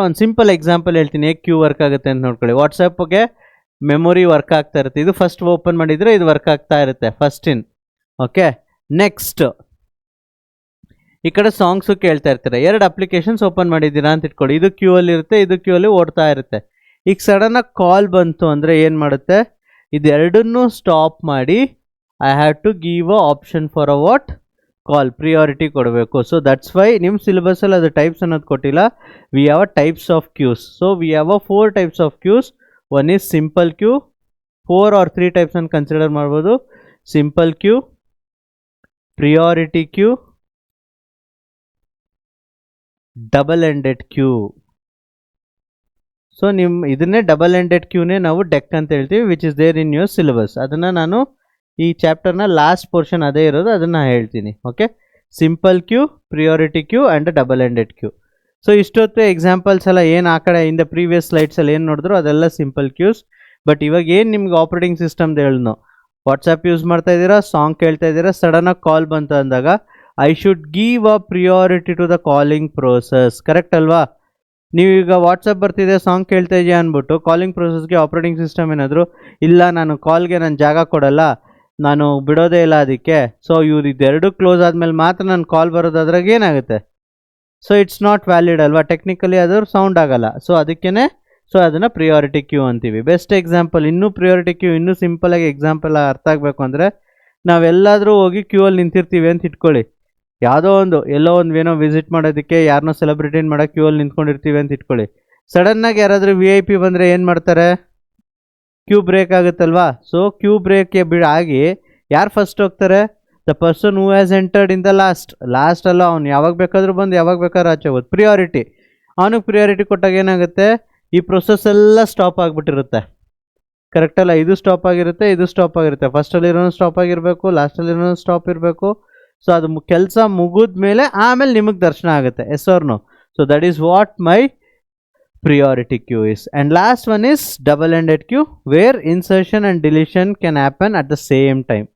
ಒಂದು ಸಿಂಪಲ್ ಎಕ್ಸಾಂಪಲ್ ಹೇಳ್ತೀನಿ ಹೇಗೆ ಕ್ಯೂ ವರ್ಕ್ ಆಗುತ್ತೆ ಅಂತ ನೋಡ್ಕೊಳ್ಳಿ. ವಾಟ್ಸಪ್ಗೆ ಮೆಮೊರಿ ವರ್ಕ್ ಆಗ್ತಾ ಇರುತ್ತೆ, ಇದು ಫಸ್ಟ್ ಓಪನ್ ಮಾಡಿದರೆ ಇದು ವರ್ಕ್ ಆಗ್ತಾ ಇರುತ್ತೆ, ಫಸ್ಟ್ ಇನ್. ಓಕೆ, ನೆಕ್ಸ್ಟ್ ಈ ಕಡೆ ಸಾಂಗ್ಸು ಕೇಳ್ತಾ ಇರ್ತೀರ, ಎರಡು ಅಪ್ಲಿಕೇಶನ್ಸ್ ಓಪನ್ ಮಾಡಿದ್ದೀರಾ ಅಂತ ಇಟ್ಕೊಳ್ಳಿ, ಇದು ಕ್ಯೂ ಅಲ್ಲಿ ಇರುತ್ತೆ, ಇದು ಕ್ಯೂ ಅಲ್ಲಿ ಓಡ್ತಾ ಇರುತ್ತೆ. ಈಗ ಸಡನ್ನಾಗಿ ಕಾಲ್ ಬಂತು ಅಂದರೆ ಏನು ಮಾಡುತ್ತೆ, ಇದೆರಡನ್ನೂ ಸ್ಟಾಪ್ ಮಾಡಿ I have to give a option for a what call, priority ಕೊಡಬೇಕು. ಸೊ ದಟ್ಸ್ ವೈ ನಿಮ್ಮ ಸಿಲೆಬಸಲ್ಲಿ ಅದು ಟೈಪ್ಸ್ ಅನ್ನೋದು ಕೊಟ್ಟಿಲ್ಲ. We have a types of queues. So we have a 4 types of queues. One is simple queue, 4 or 3 types ಅನ್ನು consider ಮಾಡ್ಬೋದು. Simple queue, priority queue, double ended queue. So ಇದನ್ನೇ double ended ಕ್ಯೂನೇ ನಾವು deque ಅಂತ ಹೇಳ್ತೀವಿ, which is there in your syllabus. ಅದನ್ನು ನಾನು ಈ ಚಾಪ್ಟರ್ನ ಲಾಸ್ಟ್ ಪೋರ್ಷನ್ ಅದೇ ಇರೋದು, ಅದನ್ನು ಹೇಳ್ತೀನಿ. Okay, simple queue, priority queue and double ended queue. So ಇಷ್ಟೊತ್ತು ಎಕ್ಸಾಂಪಲ್ಸ್ ಎಲ್ಲ ಏನು ಆ ಕಡೆ ಇನ್ ದ ಪ್ರೀವಿಯಸ್ ಸ್ಲೈಡ್ಸಲ್ಲಿ ಏನು ನೋಡಿದ್ರು ಅದೆಲ್ಲ ಸಿಂಪಲ್ ಕ್ಯೂಸ್. ಬಟ್ ಇವಾಗ ಏನು ನಿಮ್ಗೆ ಆಪ್ರೇಟಿಂಗ್ ಸಿಸ್ಟಮ್ದು ಹೇಳಿದ್ನೋ, ವಾಟ್ಸಪ್ ಯೂಸ್ ಮಾಡ್ತಾ ಇದ್ದೀರಾ, ಸಾಂಗ್ ಕೇಳ್ತಾ ಇದ್ದೀರಾ, ಸಡನ್ನಾಗಿ ಕಾಲ್ ಬಂತು ಅಂದಾಗ I should give a priority to the calling process. Correct ಅಲ್ವಾ? ನೀವೀಗ ವಾಟ್ಸಪ್ ಬರ್ತಿದೆ, ಸಾಂಗ್ ಕೇಳ್ತಾ ಇದೆಯಾ ಅಂದ್ಬಿಟ್ಟು ಕಾಲಿಂಗ್ ಪ್ರೋಸೆಸ್ಗೆ ಆಪ್ರೇಟಿಂಗ್ ಸಿಸ್ಟಮ್ ಏನಾದರೂ ಇಲ್ಲ, ನಾನು ಕಾಲ್ಗೆ ನಾನು ಜಾಗ ಕೊಡಲ್ಲ, ನಾನು ಬಿಡೋದೇ ಇಲ್ಲ ಅದಕ್ಕೆ, ಸೊ ಇದೆರಡು ಕ್ಲೋಸ್ ಆದಮೇಲೆ ಮಾತ್ರ ನಾನು ಕಾಲ್ ಬರೋದಾದ್ರಾಗ ಏನಾಗುತ್ತೆ? ಸೊ ಇಟ್ಸ್ ನಾಟ್ ವ್ಯಾಲಿಡ್ ಅಲ್ವಾ, ಟೆಕ್ನಿಕಲಿ ಅದು ಸೌಂಡ್ ಆಗಲ್ಲ. ಸೊ ಅದಕ್ಕೇ ಸೊ ಅದನ್ನು ಪ್ರಿಯಾರಿಟಿ ಕ್ಯೂ ಅಂತೀವಿ. ಬೆಸ್ಟ್ ಎಕ್ಸಾಂಪಲ್, ಇನ್ನೂ ಪ್ರಿಯಾರಿಟಿ ಕ್ಯೂ ಇನ್ನೂ ಸಿಂಪಲಾಗಿ ಎಕ್ಸಾಂಪಲ್ ಅರ್ಥ ಆಗಬೇಕು ಅಂದರೆ, ನಾವೆಲ್ಲಾದರೂ ಹೋಗಿ ಕ್ಯೂ ಅಲ್ಲಿ ನಿಂತಿರ್ತೀವಿ ಅಂತ ಇಟ್ಕೊಳ್ಳಿ, ಯಾವುದೋ ಎಲ್ಲೋ ಏನೋ ವಿಸಿಟ್ ಮಾಡೋದಕ್ಕೆ, ಯಾರನ್ನೋ ಸೆಲೆಬ್ರಿಟಿನ ಮಾಡೋಕ್ಕೆ ಕ್ಯೂ ಅಲ್ಲಿ ನಿಂತ್ಕೊಂಡಿರ್ತೀವಿ ಅಂತ ಇಟ್ಕೊಳ್ಳಿ. ಸಡನ್ನಾಗಿ ಯಾರಾದರೂ VIP ಬಂದರೆ ಏನು ಮಾಡ್ತಾರೆ? ಕ್ಯೂ ಬ್ರೇಕ್ ಆಗುತ್ತಲ್ವಾ. ಸೊ ಕ್ಯೂ ಬ್ರೇಕ್ ಆಗಿ ಯಾರು ಫಸ್ಟ್ ಹೋಗ್ತಾರೆ? The person who has entered in the last ಅಲ್ಲ, ಅವ್ನು ಯಾವಾಗ ಬೇಕಾದರೂ ಬಂದು ಯಾವಾಗ ಬೇಕಾದ್ರೂ ಆಚೆ ಹೋಗೋದು. ಪ್ರಿಯಾರಿಟಿ, ಅವನಿಗೆ ಪ್ರಿಯಾರಿಟಿ ಕೊಟ್ಟಾಗ ಏನಾಗುತ್ತೆ, ಈ ಪ್ರೊಸೆಸ್ ಎಲ್ಲ ಸ್ಟಾಪ್ ಆಗಿಬಿಟ್ಟಿರುತ್ತೆ. ಕರೆಕ್ಟಲ್ಲ? ಇದು ಸ್ಟಾಪ್ ಆಗಿರುತ್ತೆ, ಇದು ಸ್ಟಾಪ್ ಆಗಿರುತ್ತೆ. ಫಸ್ಟಲ್ಲಿರೋನು ಸ್ಟಾಪ್ ಆಗಿರಬೇಕು, ಲಾಸ್ಟಲ್ಲಿರೋನು ಸ್ಟಾಪ್ ಇರಬೇಕು. ಸೊ ಅದು ಕೆಲಸ ಮುಗಿದ ಮೇಲೆ ಆಮೇಲೆ ನಿಮಗೆ ದರ್ಶನ ಆಗುತ್ತೆ. Yes or no? So that is what my priority queue is. And last one is double-ended queue, where insertion and deletion can happen at the same time.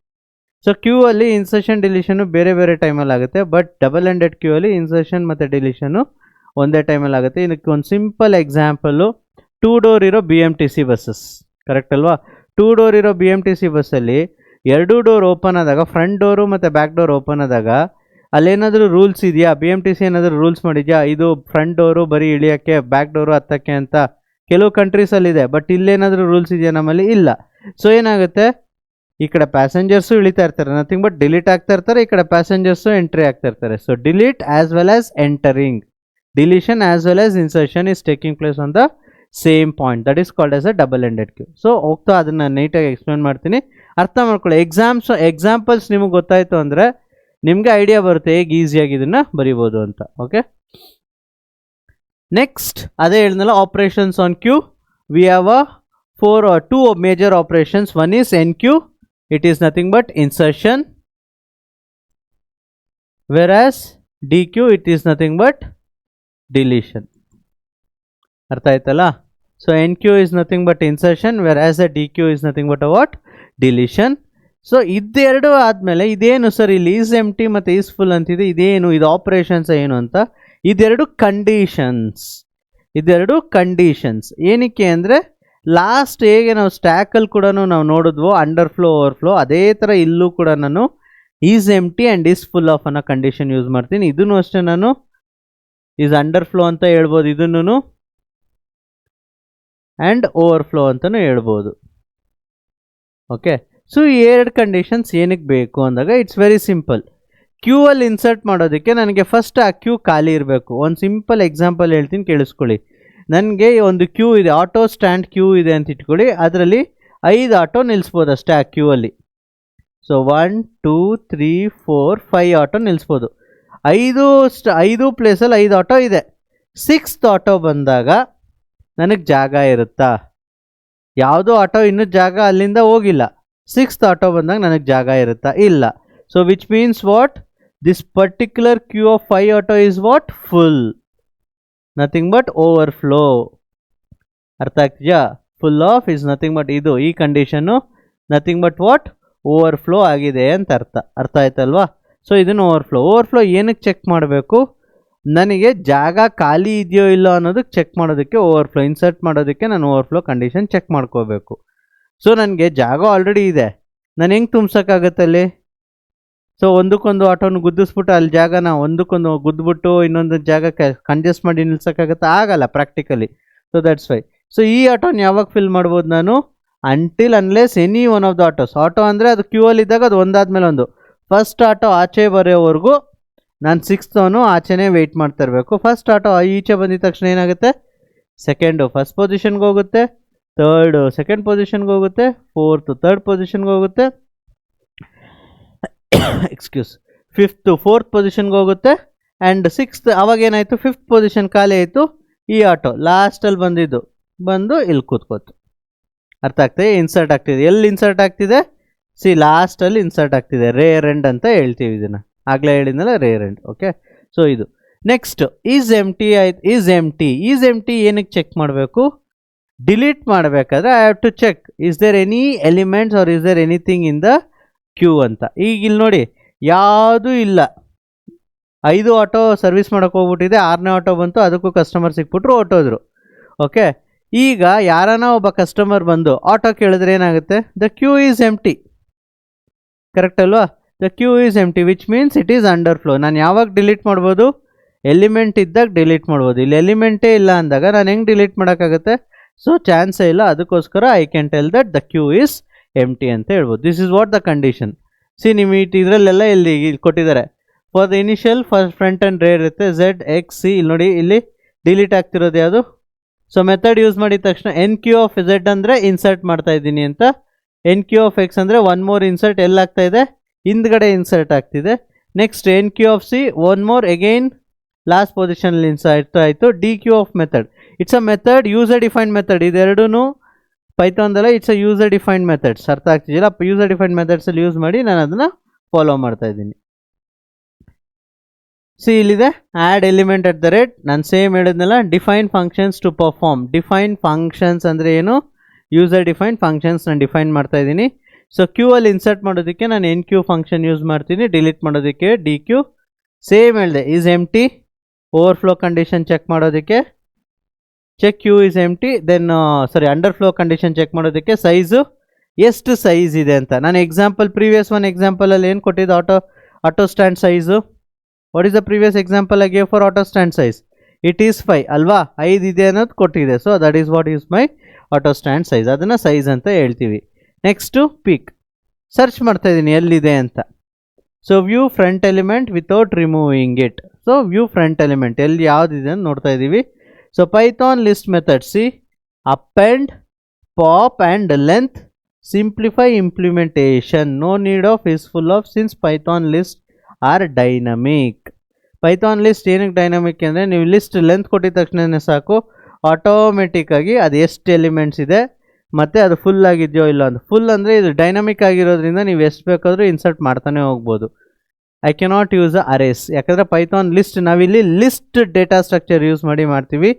So queue ಅಲ್ಲಿ insertion deletion ಬೇರೆ ಬೇರೆ ಟೈಮಲ್ಲಿ ಆಗುತ್ತೆ, but double-ended queue ಅಲ್ಲಿ insertion ಮತ್ತು deletion ಒಂದೇ ಟೈಮಲ್ಲಿ ಆಗುತ್ತೆ. ಇದಕ್ಕೆ ಒಂದು ಸಿಂಪಲ್ ಎಕ್ಸಾಂಪಲ್ಲು, 2 ಡೋರ್ ಇರೋ BMTC ಬಸ್ಸಸ್. ಕರೆಕ್ಟ್ ಅಲ್ವಾ? 2 ಡೋರ್ ಇರೋ BMTC ಬಸ್ಸಲ್ಲಿ 2 ಡೋರ್ ಓಪನ್ ಆದಾಗ, ಫ್ರಂಟ್ ಡೋರು ಮತ್ತು ಬ್ಯಾಕ್ ಡೋರ್ ಓಪನ್ ಆದಾಗ ಅಲ್ಲೇನಾದರೂ ರೂಲ್ಸ್ ಇದೆಯಾ? BMTC ಏನಾದರೂ ರೂಲ್ಸ್ ಮಾಡಿದ್ಯಾ, ಇದು ಫ್ರಂಟ್ ಡೋರು ಬರೀ ಇಳಿಯೋಕ್ಕೆ, ಬ್ಯಾಕ್ ಡೋರು ಹತ್ತಕ್ಕೆ ಅಂತ? ಕೆಲವು ಕಂಟ್ರೀಸಲ್ಲಿದೆ, ಬಟ್ ಇಲ್ಲೇನಾದರೂ ರೂಲ್ಸ್ ಇದೆಯಾ? ನಮ್ಮಲ್ಲಿ ಇಲ್ಲ. ಸೊ ಏನಾಗುತ್ತೆ, ಈ ಕಡೆ ಪ್ಯಾಸೆಂಜರ್ಸು ಇಳಿತಾ ಇರ್ತಾರೆ, ನಥಿಂಗ್ ಬಟ್ ಡಿಲೀಟ್ ಆಗ್ತಾ ಇರ್ತಾರೆ, ಈ ಕಡೆ ಪ್ಯಾಸೆಂಜರ್ಸು ಎಂಟ್ರಿ ಆಗ್ತಾ ಇರ್ತಾರೆ. So delete as well as entering, deletion as well as insertion is taking place on the same point. That is called as a double-ended queue. So ಹೋಗ್ತಾ ಅದನ್ನು ನೀಟಾಗಿ explain ಮಾಡ್ತೀನಿ, ಅರ್ಥ ಮಾಡ್ಕೊಳ್ಳಿ. ಎಕ್ಸಾಂಪಲ್ಸ್ ನಿಮಗೆ ಗೊತ್ತಾಯಿತು ಅಂದರೆ ನಿಮಗೆ ಐಡಿಯಾ ಬರುತ್ತೆ ಹೇಗೆ ಈಸಿಯಾಗಿ ಇದನ್ನು ಬರಿಬೋದು ಅಂತ. ಓಕೆ, ನೆಕ್ಸ್ಟ್ ಅದೇ ಹೇಳಿದ್ನಲ್ಲ, operations on queue. We have a 2 major operations. One is NQ, it is nothing but insertion, versus DQ, it is nothing but deletion. ಅರ್ಥ ಆಯ್ತಲ್ಲ? So NQ is nothing but insertion, whereas a DQ is nothing but a what? Deletion. So ಇದೆರಡು ಆದಮೇಲೆ ಇದೇನು sir, ಇಲ್ಲಿ is ಎಂಟಿ ಮತ್ತು is full ಅಂತಿದೆ, ಇದೇನು, ಇದು ಆಪರೇಷನ್ಸ್ ಏನು ಅಂತ? ಇದೆರಡು ಕಂಡೀಷನ್ಸ್. ಏನಕ್ಕೆ ಅಂದರೆ ಲಾಸ್ಟ್ ಹೇಗೆ ನಾವು ಸ್ಟ್ಯಾಕಲ್ಲಿ ಕೂಡ ನಾವು ನೋಡಿದ್ವೋ ಅಂಡರ್ ಫ್ಲೋ ಓವರ್ಫ್ಲೋ, ಅದೇ ಥರ ಇಲ್ಲೂ ಕೂಡ ನಾನು is empty and is full of ಅನ್ನೋ ಕಂಡೀಷನ್ ಯೂಸ್ ಮಾಡ್ತೀನಿ. ಇದನ್ನು ಅಷ್ಟೇ ನಾನು ಈಸ್ ಅಂಡರ್ ಫ್ಲೋ ಅಂತ ಹೇಳ್ಬೋದು, ಇದನ್ನು ಆ್ಯಂಡ್ ಓವರ್ಫ್ಲೋ ಅಂತಲೂ ಹೇಳ್ಬೋದು. ಓಕೆ, ಸೊ ಈ ಎರಡು ಕಂಡೀಷನ್ಸ್ ಏನಕ್ಕೆ ಬೇಕು ಅಂದಾಗ ಇಟ್ಸ್ ವೆರಿ ಸಿಂಪಲ್. ಕ್ಯೂ ಅಲ್ಲಿ ಇನ್ಸರ್ಟ್ ಮಾಡೋದಕ್ಕೆ ನನಗೆ ಫಸ್ಟ್ ಆ ಕ್ಯೂ ಖಾಲಿ ಇರಬೇಕು. ಒಂದು ಸಿಂಪಲ್ ಎಕ್ಸಾಂಪಲ್ ಹೇಳ್ತೀನಿ, ಕೇಳಿಸ್ಕೊಳ್ಳಿ. ನನಗೆ ಒಂದು ಕ್ಯೂ ಇದೆ, ಆಟೋ ಸ್ಟ್ಯಾಂಡ್ ಕ್ಯೂ ಇದೆ ಅಂತ ಇಟ್ಕೊಳ್ಳಿ. ಅದರಲ್ಲಿ 5 ಆಟೋ ನಿಲ್ಲಿಸ್ಬೋದು ಅಷ್ಟೇ ಆ ಕ್ಯೂ ಅಲ್ಲಿ. So 1 2 3 4 5 auto ನಿಲ್ಲಿಸ್ಬೋದು. 5 ಪ್ಲೇಸಲ್ಲಿ 5 ಆಟೋ ಇದೆ. 6th ಆಟೋ ಬಂದಾಗ ನನಗೆ ಜಾಗ ಇರುತ್ತಾ? ಯಾವುದೋ ಆಟೋ ಇನ್ನೂ ಜಾಗ ಅಲ್ಲಿಂದ ಹೋಗಿಲ್ಲ. 6th ಆಟೋ ಬಂದಾಗ ನನಗೆ ಜಾಗ ಇರುತ್ತಾ? ಇಲ್ಲ. So which means what? This particular queue of 5 auto is what? Full, nothing but overflow. ಅರ್ಥ ಆಗ್ತಿದೆಯಾ? Full of is nothing but ಇದು, ಈ ಕಂಡೀಷನ್ನು ನಥಿಂಗ್ ಬಟ್ ವಾಟ್? ಓವರ್ಫ್ಲೋ ಆಗಿದೆ ಅಂತ ಅರ್ಥ ಆಯ್ತಲ್ವಾ? ಸೊ ಇದನ್ನು ಓವರ್ಫ್ಲೋ ಏನಕ್ಕೆ ಚೆಕ್ ಮಾಡಬೇಕು? ನನಗೆ ಜಾಗ ಖಾಲಿ ಇದೆಯೋ ಇಲ್ಲೋ ಅನ್ನೋದಕ್ಕೆ ಚೆಕ್ ಮಾಡೋದಕ್ಕೆ ಓವರ್ಫ್ಲೋ ಇನ್ಸರ್ಟ್ ಮಾಡೋದಕ್ಕೆ ನಾನು ಓವರ್ಫ್ಲೋ ಕಂಡೀಷನ್ ಚೆಕ್ ಮಾಡ್ಕೋಬೇಕು. ಸೊ ನನಗೆ ಜಾಗ ಆಲ್ರೆಡಿ ಇದೆ, ನಾನು ಹೆಂಗೆ ತುಂಬ್ಸೋಕ್ಕಾಗತ್ತೆ ಅಲ್ಲಿ? ಸೊ ಒಂದಕ್ಕೊಂದು ಆಟೋನ ಗುದ್ದಿಸ್ಬಿಟ್ಟು ಅಲ್ಲಿ ಜಾಗನ ಒಂದಕ್ಕೊಂದು ಗುದ್ದುಬಿಟ್ಟು ಇನ್ನೊಂದು ಜಾಗಕ್ಕೆ ಕಂಜೆಸ್ಟ್ ಮಾಡಿ ನಿಲ್ಸೋಕ್ಕಾಗತ್ತೆ? ಆಗಲ್ಲ practically. So that's why. So ಈ ಆಟೋನ ಯಾವಾಗ ಫಿಲ್ ಮಾಡ್ಬೋದು ನಾನು? Until unless any one of the autos. Auto ಅಂದರೆ ಅದು ಕ್ಯೂ ಅಲ್ಲಿ ಇದ್ದಾಗ ಅದು ಒಂದಾದ್ಮೇಲೆ ಒಂದು. ಫಸ್ಟ್ ಆಟೋ ಆಚೆ ಬರೋವರೆಗೂ ನಾನು 6th ಆಚೆನೇ ವೆಯ್ಟ್ ಮಾಡ್ತಾ ಇರಬೇಕು. ಫಸ್ಟ್ ಆಟೋ ಈಚೆ ಬಂದಿದ ತಕ್ಷಣ ಏನಾಗುತ್ತೆ? ಸೆಕೆಂಡು ಫಸ್ಟ್ ಪೊಸಿಷನ್ಗೆ ಹೋಗುತ್ತೆ, ಥರ್ಡು ಸೆಕೆಂಡ್ ಪೊಸಿಷನ್ಗೆ ಹೋಗುತ್ತೆ, ಫೋರ್ತು ಥರ್ಡ್ ಪೊಸಿಷನ್ಗೆ ಹೋಗುತ್ತೆ, ಎಕ್ಸ್ಕ್ಯೂಸ್, 5th ಫೋರ್ತ್ ಪೊಸಿಷನ್ಗೆ ಹೋಗುತ್ತೆ, ಆ್ಯಂಡ್ 6th ಅವಾಗ ಏನಾಯಿತು? 5th ಪೊಸಿಷನ್ ಖಾಲಿ ಆಯಿತು. ಈ ಆಟೋ ಲಾಸ್ಟಲ್ಲಿ ಬಂದು ಇಲ್ಲಿ ಕೂತ್ಕೋತು. ಅರ್ಥ ಆಗ್ತದೆ? ಇನ್ಸರ್ಟ್ ಆಗ್ತಿದೆ. ಎಲ್ಲಿ ಇನ್ಸರ್ಟ್ ಆಗ್ತಿದೆ? ಸಿ ಲಾಸ್ಟಲ್ಲಿ ಇನ್ಸರ್ಟ್ ಆಗ್ತಿದೆ. ರೇರ್ ಎಂಡ್ ಅಂತ ಹೇಳ್ತೀವಿ ಇದನ್ನು, ಆಗಲೇ ಹೇಳಿದ್ನಲ್ಲ, ರೇರ್ ಎಂಡ್. ಓಕೆ, ಸೊ ಇದು ನೆಕ್ಸ್ಟ್ ಈಸ್ ಎಂಟಿ ಆಯ್ತು. ಈಸ್ ಎಂಟಿ ಏನಕ್ಕೆ ಚೆಕ್ ಮಾಡಬೇಕು? ಡಿಲೀಟ್ ಮಾಡಬೇಕಾದ್ರೆ I have to check is there any elements or is there anything in the queue ಅಂತ. ಈಗ ಇಲ್ಲಿ ನೋಡಿ, ಯಾವುದೂ ಇಲ್ಲ. 5 ಆಟೋ ಸರ್ವಿಸ್ ಮಾಡೋಕೆ ಹೋಗ್ಬಿಟ್ಟಿದೆ, 6ನೇ ಆಟೋ ಬಂತು, ಅದಕ್ಕೂ ಕಸ್ಟಮರ್ ಸಿಕ್ಬಿಟ್ರು, ಹೊಟ್ಟೋದ್ರು. ಓಕೆ, ಈಗ ಯಾರನ್ನ ಒಬ್ಬ ಕಸ್ಟಮರ್ ಬಂದು ಆಟೋ ಕೇಳಿದ್ರೆ ಏನಾಗುತ್ತೆ? The queue is empty. Correct ಅಲ್ವಾ? The queue is empty which means it is underflow. ನಾನು ಯಾವಾಗ ಡಿಲೀಟ್ ಮಾಡ್ಬೋದು? ಎಲಿಮೆಂಟ್ ಇದ್ದಾಗ ಡಿಲೀಟ್ ಮಾಡ್ಬೋದು. ಇಲ್ಲಿ ಎಲಿಮೆಂಟೇ ಇಲ್ಲ ಅಂದಾಗ ನಾನು ಹೆಂಗೆ ಡಿಲೀಟ್ ಮಾಡೋಕ್ಕಾಗುತ್ತೆ? ಸೊ ಚಾನ್ಸೇ ಇಲ್ಲ. ಅದಕ್ಕೋಸ್ಕರ I can tell that the queue is empty ಅಂತ ಹೇಳ್ಬೋದು. This is what the condition. See ನಿಮ್ಮ ಇದರಲ್ಲೆಲ್ಲ ಇಲ್ಲಿ ಕೊಟ್ಟಿದ್ದಾರೆ. For the initial front and rear ಇರುತ್ತೆ Z X C. ಇಲ್ಲಿ ನೋಡಿ, ಇಲ್ಲಿ ಡಿಲೀಟ್ ಆಗ್ತಿರೋದು ಯಾವುದು? ಸೊ ಮೆಥಡ್ ಯೂಸ್ ಮಾಡಿದ ತಕ್ಷಣ ಎನ್ ಕ್ಯೂ ಆಫ್ Z ಅಂದರೆ ಇನ್ಸರ್ಟ್ ಮಾಡ್ತಾ ಇದ್ದೀನಿ ಅಂತ, ಎನ್ ಕ್ಯೂ ಆಫ್ X ಅಂದರೆ ಒನ್ ಮೋರ್ ಇನ್ಸರ್ಟ್ ಎಲ್ಲಾಗ್ತಾ ಇದೆ? ಹಿಂದ್ಗಡೆ ಇನ್ಸರ್ಟ್ ಆಗ್ತಿದೆ. Next enqueue of C one more again last ಪೊಸಿಷನಲ್ಲಿ ಇನ್ಸರ್ಟ್ ಆಯಿತು. Dequeue of method, it's a method, user defined method. ಇದೆರಡೂ ಪೈಥಾನ್ದಲ್ಲ, it's a user defined methods. ಅರ್ಥ ಆಗ್ತಿದೆಯಲ್ಲ? ಯೂಸರ್ ಡಿಫೈನ್ಡ್ ಮೆಥಡ್ಸಲ್ಲಿ ಯೂಸ್ ಮಾಡಿ ನಾನು ಅದನ್ನು ಫಾಲೋ ಮಾಡ್ತಾ ಇದ್ದೀನಿ. ಸಿ ಇಲ್ಲಿದೆ add element at the rate. ನಾನು ಸೇಮ್ ಹೇಳಿದ್ನಲ್ಲ, define functions to perform. Define functions ಅಂದರೆ ಏನು? ಯೂಸರ್ ಡಿಫೈನ್ ಫಂಕ್ಷನ್ಸ್ ನಾನು ಡಿಫೈನ್ ಮಾಡ್ತಾ ಇದ್ದೀನಿ. ಸೊ ಕ್ಯೂ ಅಲ್ಲಿ ಇನ್ಸರ್ಟ್ ಮಾಡೋದಕ್ಕೆ ನಾನು ಎನ್ ಕ್ಯೂ ಫಂಕ್ಷನ್ ಯೂಸ್ ಮಾಡ್ತೀನಿ, ಡಿಲೀಟ್ ಮಾಡೋದಕ್ಕೆ ಡಿ ಕ್ಯೂ. ಸೇಮ್ ಹೇಳಿದೆ, is empty. Overflow condition check ಮಾಡೋದಕ್ಕೆ check queue is empty. Then underflow condition check ಮಾಡೋದಕ್ಕೆ ಸೈಜು ಎಷ್ಟು ಸೈಜ್ ಇದೆ ಅಂತ. ನಾನು ಎಕ್ಸಾಂಪಲ್ ಪ್ರೀವಿಯಸ್ ಒನ್ ಎಕ್ಸಾಂಪಲಲ್ಲಿ ಏನು ಕೊಟ್ಟಿದ್ದು? Auto stand size. What is the previous example I gave for auto stand size? It is 5 ಅಲ್ವಾ? 5 ಇದೆ ಅನ್ನೋದು ಕೊಟ್ಟಿದೆ. So that is what is my auto stand size. ಅದನ್ನು ಸೈಜ್ ಅಂತ ಹೇಳ್ತೀವಿ. Next peek. ಸರ್ಚ್ ಮಾಡ್ತಾ ಇದ್ದೀನಿ ಎಲ್ಲಿದೆ ಅಂತ. So view front element without removing it. So view front element ಎಲ್ಲಿ ಯಾವುದಿದೆ ಅಂತ ನೋಡ್ತಾ ಇದ್ದೀವಿ. So Python list method. ಸಿ append, pop and length, simplify implementation. No need of is full of since Python list are dynamic. Python list ಏನಕ್ಕೆ dynamic ಅಂದರೆ ನೀವು list length ಕೊಟ್ಟಿದ ತಕ್ಷಣವೇ ಸಾಕು, ಆಟೋಮೆಟಿಕ್ಕಾಗಿ ಅದು ಎಷ್ಟು ಎಲಿಮೆಂಟ್ಸ್ ಇದೆ ಮತ್ತು ಅದು ಫುಲ್ ಆಗಿದೆಯೋ ಇಲ್ಲ ಅಂತ. ಫುಲ್ ಅಂದರೆ ಇದು ಡೈನಮಿಕ್ ಆಗಿರೋದ್ರಿಂದ ನೀವು ಎಷ್ಟು ಬೇಕಾದರೂ ಇನ್ಸರ್ಟ್ ಮಾಡ್ತಾನೆ ಹೋಗ್ಬೋದು. I cannot use a arrays, ಯಾಕಂದರೆ ಪೈಥಾನ್ ಲಿಸ್ಟ್ ನಾವಿಲ್ಲಿ ಲಿಸ್ಟ್ ಡೇಟಾ ಸ್ಟ್ರಕ್ಚರ್ ಯೂಸ್ ಮಾಡ್ತೀವಿ,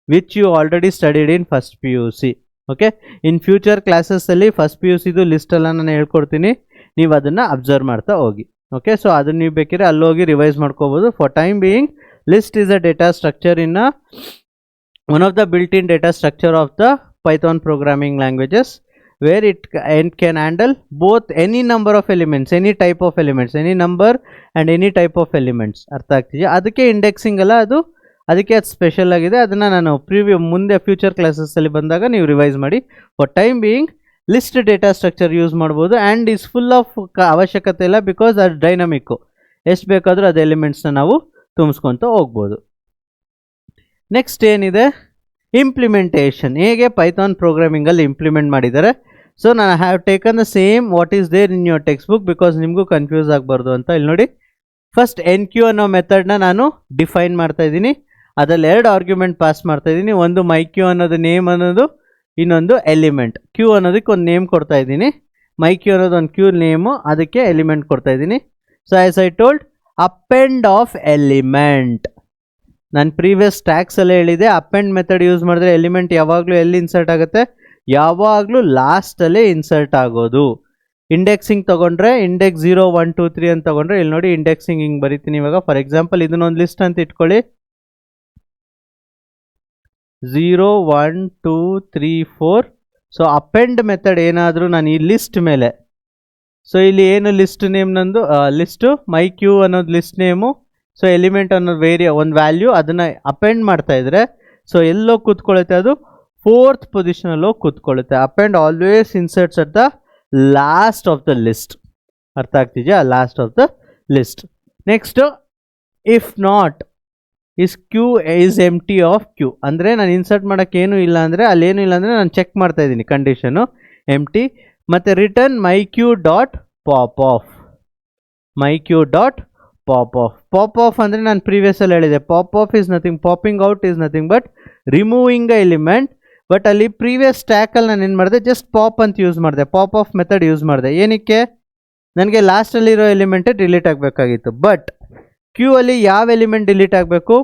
which you already studied in first PUC. Okay, in future ಕ್ಲಾಸಸ್ಸಲ್ಲಿ ಫಸ್ಟ್ PUCದು ಲಿಸ್ಟೆಲ್ಲ ನಾನು ಹೇಳ್ಕೊಡ್ತೀನಿ, ನೀವು ಅದನ್ನು ಅಬ್ಸರ್ವ್ ಮಾಡ್ತಾ ಹೋಗಿ. ಓಕೆ, ಸೊ ಅದನ್ನು ನೀವು ಬೇಕಿದ್ರೆ ಅಲ್ಲೋಗಿ ರಿವೈಸ್ ಮಾಡ್ಕೋಬೋದು. For time being, list is a data structure in one of the built in data structure of the Python programming languages where it can handle both any number of elements, any type of elements, any number and any type of elements. ಅರ್ಥ ಆಗ್ತಿದೆಯಾ? ಅದಕ್ಕೆ indexing ಅಲ್ಲ, ಅದಕ್ಕೆ ಅದು special ಆಗಿದೆ. ಅದನ್ನು ನಾನು ಮುಂದೆ future ಕ್ಲಾಸಸ್ಸಲ್ಲಿ ಬಂದಾಗ ನೀವು ರಿವೈಸ್ ಮಾಡಿ. For time being list data structure use ಮಾಡ್ಬೋದು ಆ್ಯಂಡ್ ಈಸ್ ಫುಲ್ ಆಫ್ ಅವಶ್ಯಕತೆ ಇಲ್ಲ, ಬಿಕಾಸ್ ಅದು ಡೈನಮಿಕ್ಕು, ಎಷ್ಟು ಬೇಕಾದರೂ ಅದು ಎಲಿಮೆಂಟ್ಸ್ನ ನಾವು ತುಂಬಿಸ್ಕೊತ ಹೋಗ್ಬೋದು. ನೆಕ್ಸ್ಟ್ ಏನಿದೆ, ಇಂಪ್ಲಿಮೆಂಟೇಷನ್. ಹೇಗೆ ಪೈಥಾನ್ ಪ್ರೋಗ್ರಾಮಿಂಗಲ್ಲಿ ಇಂಪ್ಲಿಮೆಂಟ್ ಮಾಡಿದ್ದಾರೆ. ಸೊ ನಾನು have taken the same what is there in your text book, because ನಿಮಗೂ ಕನ್ಫ್ಯೂಸ್ ಆಗಬಾರ್ದು ಅಂತ. ಇಲ್ಲಿ ನೋಡಿ, ಫಸ್ಟ್ NQ ಅನ್ನೋ ಮೆಥಡ್ನ ನಾನು ಡಿಫೈನ್ ಮಾಡ್ತಾ ಇದ್ದೀನಿ. ಅದರಲ್ಲಿ 2 ಆರ್ಗ್ಯುಮೆಂಟ್ ಪಾಸ್ ಮಾಡ್ತಾ ಇದ್ದೀನಿ. ಒಂದು myQ ಅನ್ನೋದು ನೇಮ್ ಅನ್ನೋದು, ಇನ್ನೊಂದು ಎಲಿಮೆಂಟ್. Q ಅನ್ನೋದಕ್ಕೆ ಒಂದು ನೇಮ್ ಕೊಡ್ತಾ ಇದ್ದೀನಿ, myQ ಅನ್ನೋದು ಒಂದು Q ನೇಮು, ಅದಕ್ಕೆ ಎಲಿಮೆಂಟ್ ಕೊಡ್ತಾ ಇದ್ದೀನಿ. So as I told, append of element. ನಾನು ಪ್ರೀವಿಯಸ್ ಟ್ಯಾಕ್ಸಲ್ಲೇ ಹೇಳಿದೆ, ಅಪೆಂಡ್ ಮೆಥಡ್ ಯೂಸ್ ಮಾಡಿದ್ರೆ ಎಲಿಮೆಂಟ್ ಯಾವಾಗಲೂ ಎಲ್ಲಿ ಇನ್ಸರ್ಟ್ ಆಗುತ್ತೆ, ಯಾವಾಗಲೂ ಲಾಸ್ಟಲ್ಲೇ ಇನ್ಸರ್ಟ್ ಆಗೋದು. ಇಂಡೆಕ್ಸಿಂಗ್ ತೊಗೊಂಡ್ರೆ ಇಂಡೆಕ್ಸ್ 0 1 2 3 ಅಂತ ತೊಗೊಂಡ್ರೆ, ಇಲ್ಲಿ ನೋಡಿ ಇಂಡೆಕ್ಸಿಂಗ್ ಹಿಂಗೆ ಬರೀತೀನಿ ಇವಾಗ. ಫಾರ್ ಎಕ್ಸಾಂಪಲ್ ಇದನ್ನೊಂದು ಲಿಸ್ಟ್ ಅಂತ ಇಟ್ಕೊಳ್ಳಿ, 0 1 2 3 4. ಸೊ ಅಪೆಂಡ್ ಮೆಥಡ್ ಏನಾದರೂ ನಾನು ಈ ಲಿಸ್ಟ್ ಮೇಲೆ, ಸೊ ಇಲ್ಲಿ ಏನು ಲಿಸ್ಟ್ ನೇಮ್ ನಂದು ಲಿಸ್ಟು myQ ಅನ್ನೋದು ಲಿಸ್ಟ್ ನೇಮು, ಸೊ ಎಲಿಮೆಂಟ್ ಅನ್ನೋದು ಒಂದು ವ್ಯಾಲ್ಯೂ, ಅದನ್ನು ಅಪೆಂಡ್ ಮಾಡ್ತಾ ಇದ್ರೆ ಸೊ ಎಲ್ಲೋ ಕೂತ್ಕೊಳ್ಳುತ್ತೆ, ಅದು 4th ಪೊಸಿಷನಲ್ಲೋ ಕೂತ್ಕೊಳ್ಳುತ್ತೆ. Append always inserts at the last of the list. ಅರ್ಥ ಆಗ್ತಿದೆಯಾ? Last of the list. Next, if not is Q is empty of Q. ಅಂದರೆ ನಾನು ಇನ್ಸರ್ಟ್ ಮಾಡೋಕ್ಕೆ ಏನೂ ಇಲ್ಲ ಅಂದರೆ, ಅಲ್ಲೇನೂ ಇಲ್ಲ ಅಂದರೆ ನಾನು ಚೆಕ್ ಮಾಡ್ತಾ ಇದ್ದೀನಿ ಕಂಡೀಷನು ಎಂಟಿ. ಮತ್ತು return myQ dot pop of. myQ dot pop of. Pop of ಅಂದರೆ ನಾನು ಪ್ರೀವಿಯಸ್ಸಲ್ಲಿ ಹೇಳಿದೆ, pop of is nothing, popping out is nothing but removing a element. But ಅಲ್ಲಿ ಪ್ರೀವಿಯಸ್ ಸ್ಟ್ಯಾಕಲ್ಲಿ ನಾನು ಏನು ಮಾಡಿದೆ, ಜಸ್ಟ್ ಪಾಪ್ ಅಂತ ಯೂಸ್ ಮಾಡಿದೆ, ಪಾಪ್ ಆಫ್ ಮೆಥಡ್ ಯೂಸ್ ಮಾಡಿದೆ. ಏನಕ್ಕೆ? ನನಗೆ ಲಾಸ್ಟಲ್ಲಿರೋ ಎಲಿಮೆಂಟೇ ಡಿಲೀಟ್ ಆಗಬೇಕಾಗಿತ್ತು. ಬಟ್ Q ಅಲ್ಲಿ ಯಾವ ಎಲಿಮೆಂಟ್ ಡಿಲೀಟ್ ಆಗಬೇಕು?